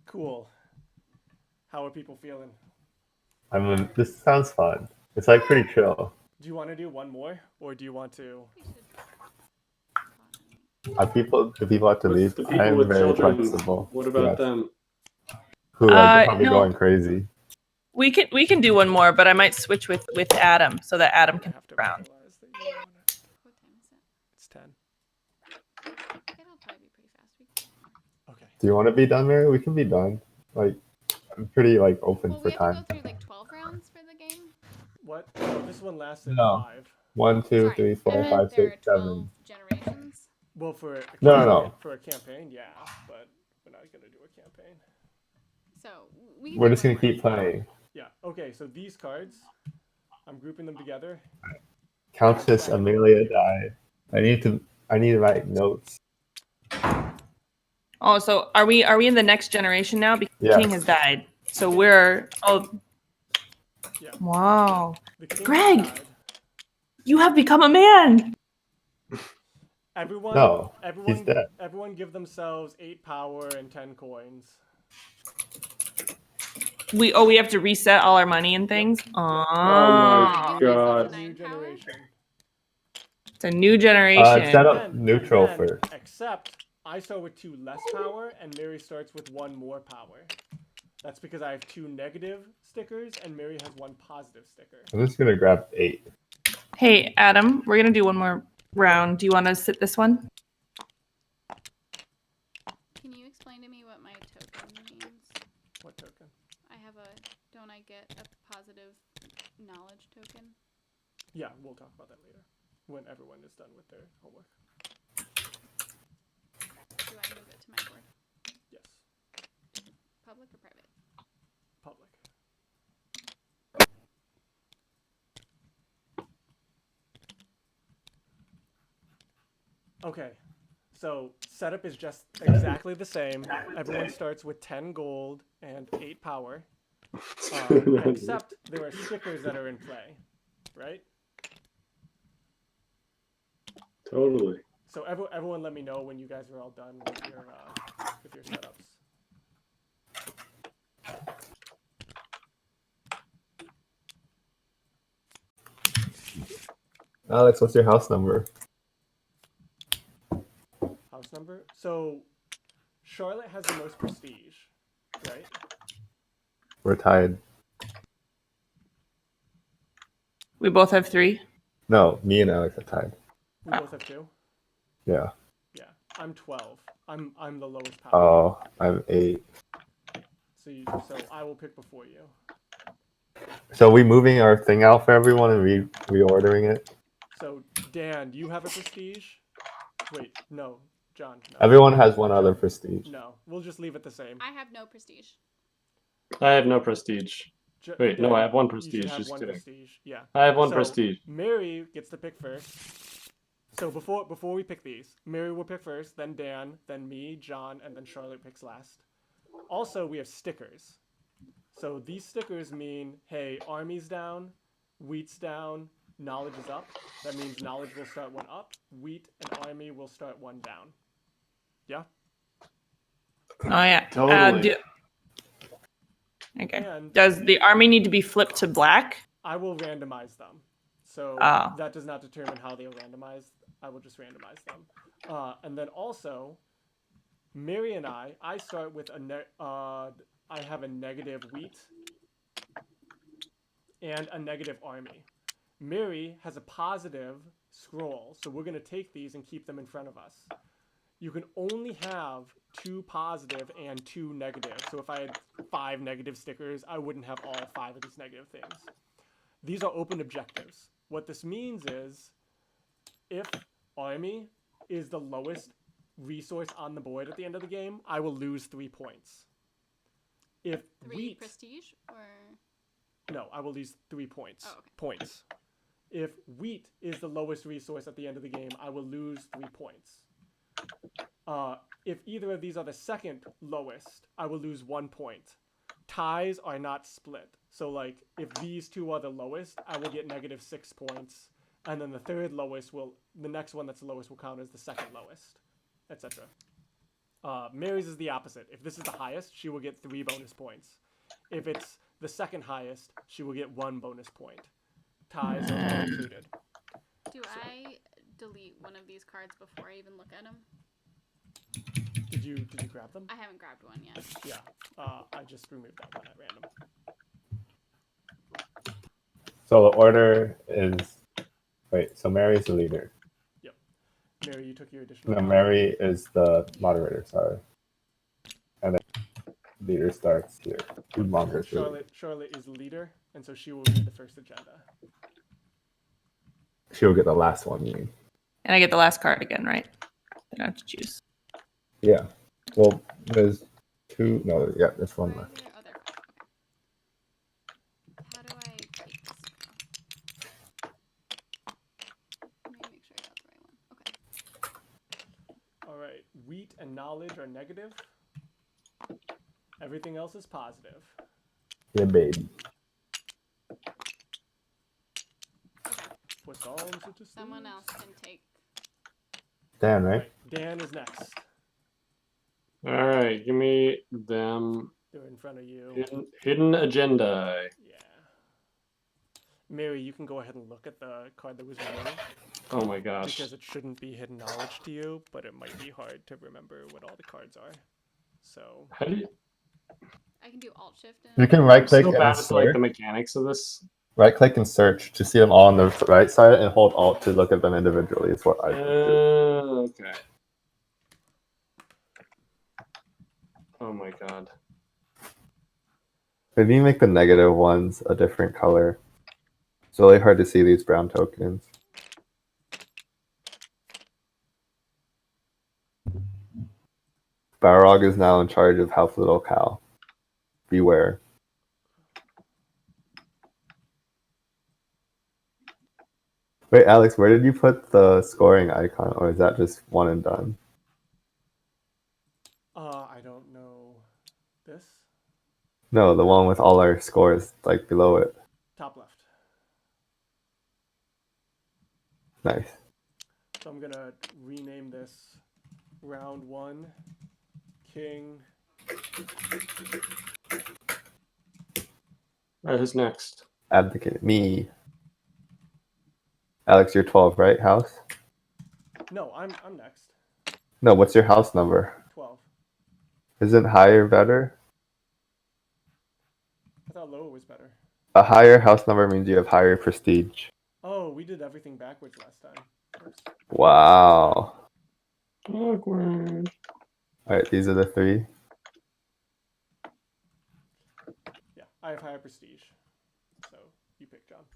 Cool. How are people feeling? I mean, this sounds fun. It's like pretty chill. Do you want to do one more, or do you want to? Do people have to With leave? the people I am with very children, flexible. what about Yes. them? Who like probably No. going crazy? We can do one more, but I might switch with Adam so that Adam can have to be around. realize that you wanna... What time is it? It's 10. It'll probably be pretty fast. Okay. Do you want to be done, Mary? We can be done. Like, I'm pretty like open Well, for we have to time. go through like 12 rounds for the game. What? Oh, this one lasted No. 5. 1, 2, Sorry, 3, 4, I meant 5, there 6, are 7. 12 generations. Well, for a No, campaign, no. For a campaign, yeah, but we're not gonna do a campaign. So we can We're do just gonna one more. keep playing. Yeah. Okay. So these cards, I'm grouping them together. Countess Amelia died. I need to write notes. Oh, so are we in the next generation now? Because the Yes. king has died. So we're Yeah. wow. The king Greg! died. You have become a man. Everyone. No, Everyone. he's dead. Everyone give themselves 8 power and 10 coins. We have to reset all our money and things. Oh Oh, my god. Nine New power? generation. it's a new generation. Set up neutral then, first. Except I start with 2 less power and Mary starts with 1 more power. That's because I have 2 negative stickers and Mary has 1 positive sticker. I'm just gonna grab 8. Hey, Adam, we're gonna do one more round. Do you want to sit this one? Can you explain to me what my token means? What token? Don't I get a positive knowledge token? Yeah, we'll talk about that later when everyone is done with their homework. Do I move it to my board? Yes, Public or private? public. Okay, so setup is just exactly the same. Everyone starts with 10 gold and 8 power. Except there are stickers that are in play, right? Totally. So everyone let me know when you guys are all done with your setups. Alex, what's your house number? House number? So Charlotte has the most prestige, right? We're tied. We both have 3. No, me and Alex are tied. We both have 2? Yeah. Yeah. I'm 12. I'm the lowest power. Oh, I'm 8. So I will pick before you. So are we moving our thing out for everyone and reordering it? So Dan, do you have a prestige? Wait, no. John, no. Everyone has one other prestige. No, we'll just leave it the same. I have no prestige. I have no prestige. Wait, no, I have 1 You prestige. should have Just 1 kidding. prestige. Yeah. I have 1 So, prestige. Mary gets to pick first. So before we pick these, Mary will pick first, then Dan, then me, John, and then Charlotte picks last. Also, we have stickers. So these stickers mean, hey, army's down, wheat's down, knowledge is up. That means knowledge will start 1 up, wheat and army will start 1 down. Yeah? Oh yeah. Totally. Okay. And Does the army need to be flipped to black? I will randomize them. So Oh. that does not determine how they are randomized. I will just randomize them. And then also, Mary and I start with I have a negative wheat and a negative army. Mary has a positive scroll. So we're going to take these and keep them in front of us. You can only have 2 positive and 2 negative. So if I had 5 negative stickers, I wouldn't have all 5 of these negative things. These are open objectives. What this means is if army is the lowest resource on the board at the end of the game, I will lose 3 points. If 3 wheat, prestige or no, I will lose 3 points. Oh, okay. Points. If wheat is the lowest resource at the end of the game, I will lose 3 points. If either of these are the second lowest, I will lose 1 point. Ties are not split. So like if these two are the lowest, I will get -6 points. And then the third lowest the next one that's the lowest will count as the second lowest, etc. Mary's is the opposite. If this is the highest, she will get 3 bonus points. If it's the second highest, she will get 1 bonus point. Ties are all included. do I delete one of these cards before I even look at them? Did you grab them? I haven't grabbed one yet. Yeah. I just removed that one at random. So the order is... Wait, so Mary's the leader. Yep. Mary, you took your additional... No, Mary is the moderator, sorry. And then leader starts here. Who monitors really? Charlotte is leader, and so she will read the first agenda. She'll get the last one, you mean? And I get the last card again, right? Then I have to choose. Yeah. Well, there's 2... No, yeah, there's 1 left. Oh, they're fine. Okay. How do I take this? Let me make sure I got the right one. Okay. All right. Wheat and knowledge are negative. Everything else is positive. Yeah, baby. Someone else can take. Dan, right? Dan is next. All right, give me them. They're in front of you. Hidden agenda. Yeah. Mary, you can go ahead and look at the card that was removed. Oh my gosh. Because it shouldn't be hidden knowledge to you, but it might be hard to remember what all the cards are. So. How do you? I can do Alt Shift. You can right click So and bad with like search. the mechanics of this. Right click and search to see them all on the right side, and hold Alt to look at them individually. Is what I do. Okay. Oh my god. Maybe you make the negative ones a different color. It's really hard to see these brown tokens. Balrog is now in charge of Half Little Cow. Beware. Wait, Alex, where did you put the scoring icon, or is that just one and done? I don't know. This? No, the one with all our scores, like below it. Top left. Nice. So I'm gonna rename this round 1, King. Alright, who's next? Advocate. Me. Alex, you're 12, right? House? No, I'm next. No, what's your house number? 12. Isn't higher better? I thought lower was better. A higher house number means you have higher prestige. Oh, we did everything backwards last time. Oops. Wow. Awkward. Alright, these are the 3. Yeah, I have higher prestige. So you pick, John.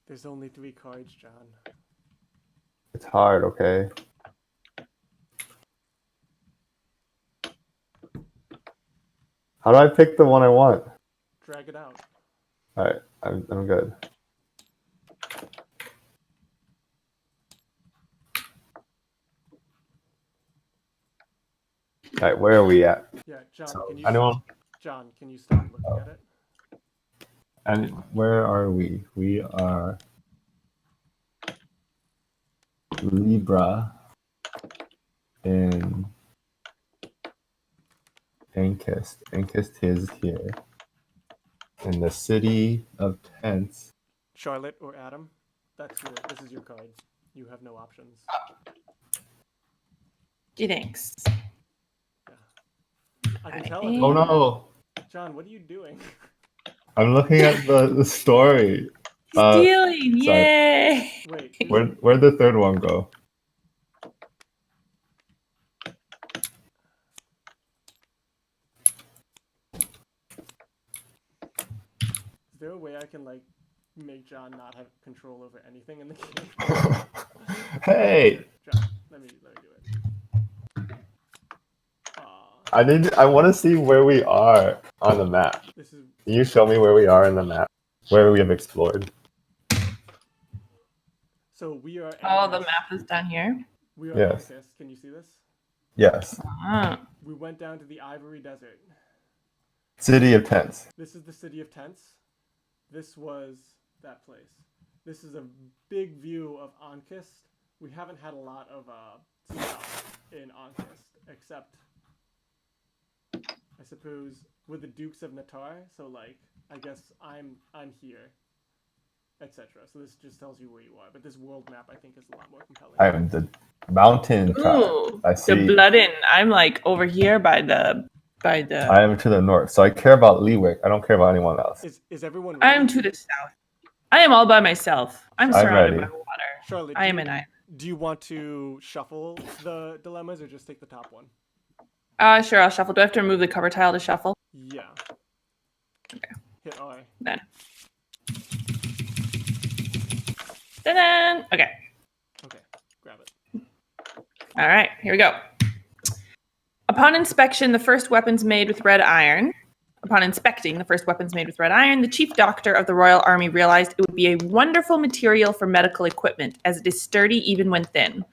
There's only 3 cards, John. It's hard, okay? How do I pick the one I want? Drag it out. Alright, I'm good. Alright, where are we at? Yeah, John, So, can you anyone? John, can you stop looking at it? And where are we? We are Libra in Ankist. Ankist is here. In the city of tents. Charlotte or Adam, this is your card. You have no options. Gee, thanks. I can tell. Oh no! John, what are you doing? I'm looking at the story. Stealing! Yay! Wait. Where'd the third one go? Is there a way I can like make John not have control over anything in the game? Hey! John, let me do it. I want to see where we are on the map. Can you show me where we are in the map? Where we have explored? So we are. Oh, the map is down here. We are. Yes. Ancest. Can you see this? Yes. We went down to the Ivory Desert. City of Tents. This is the City of Tents. This was that place. This is a big view of Ankist. We haven't had a lot of stuff in Ankist, except I suppose with the Dukes of Natar. So like, I guess I'm here, etc. So this just tells you where you are. But this world map, I think, is a lot more compelling. I am the mountain tribe. I see. The Bloodin. I'm like over here by the. I am to the north, so I care about Leewick. I don't care about anyone else. Is everyone ready? I am to the south. I am all by myself. I'm surrounded ready. by water. Charlotte, I am an island. Do you want to shuffle the dilemmas or just take the top one? Sure, I'll shuffle. Do I have to remove the cover tile to shuffle? Yeah. Okay. Hit R. Then. Ta-da! Okay. Okay, grab it. All right, here we go. Upon inspection, the first weapons made with red iron. Upon inspecting the first weapons made with red iron, the chief doctor of the Royal Army realized it would be a wonderful material for medical equipment, as it is sturdy even when thin.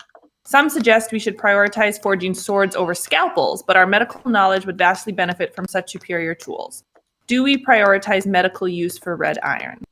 Some suggest we should prioritize forging swords over scalpels, but our medical knowledge would vastly benefit from such superior tools. Do we prioritize medical use for red iron?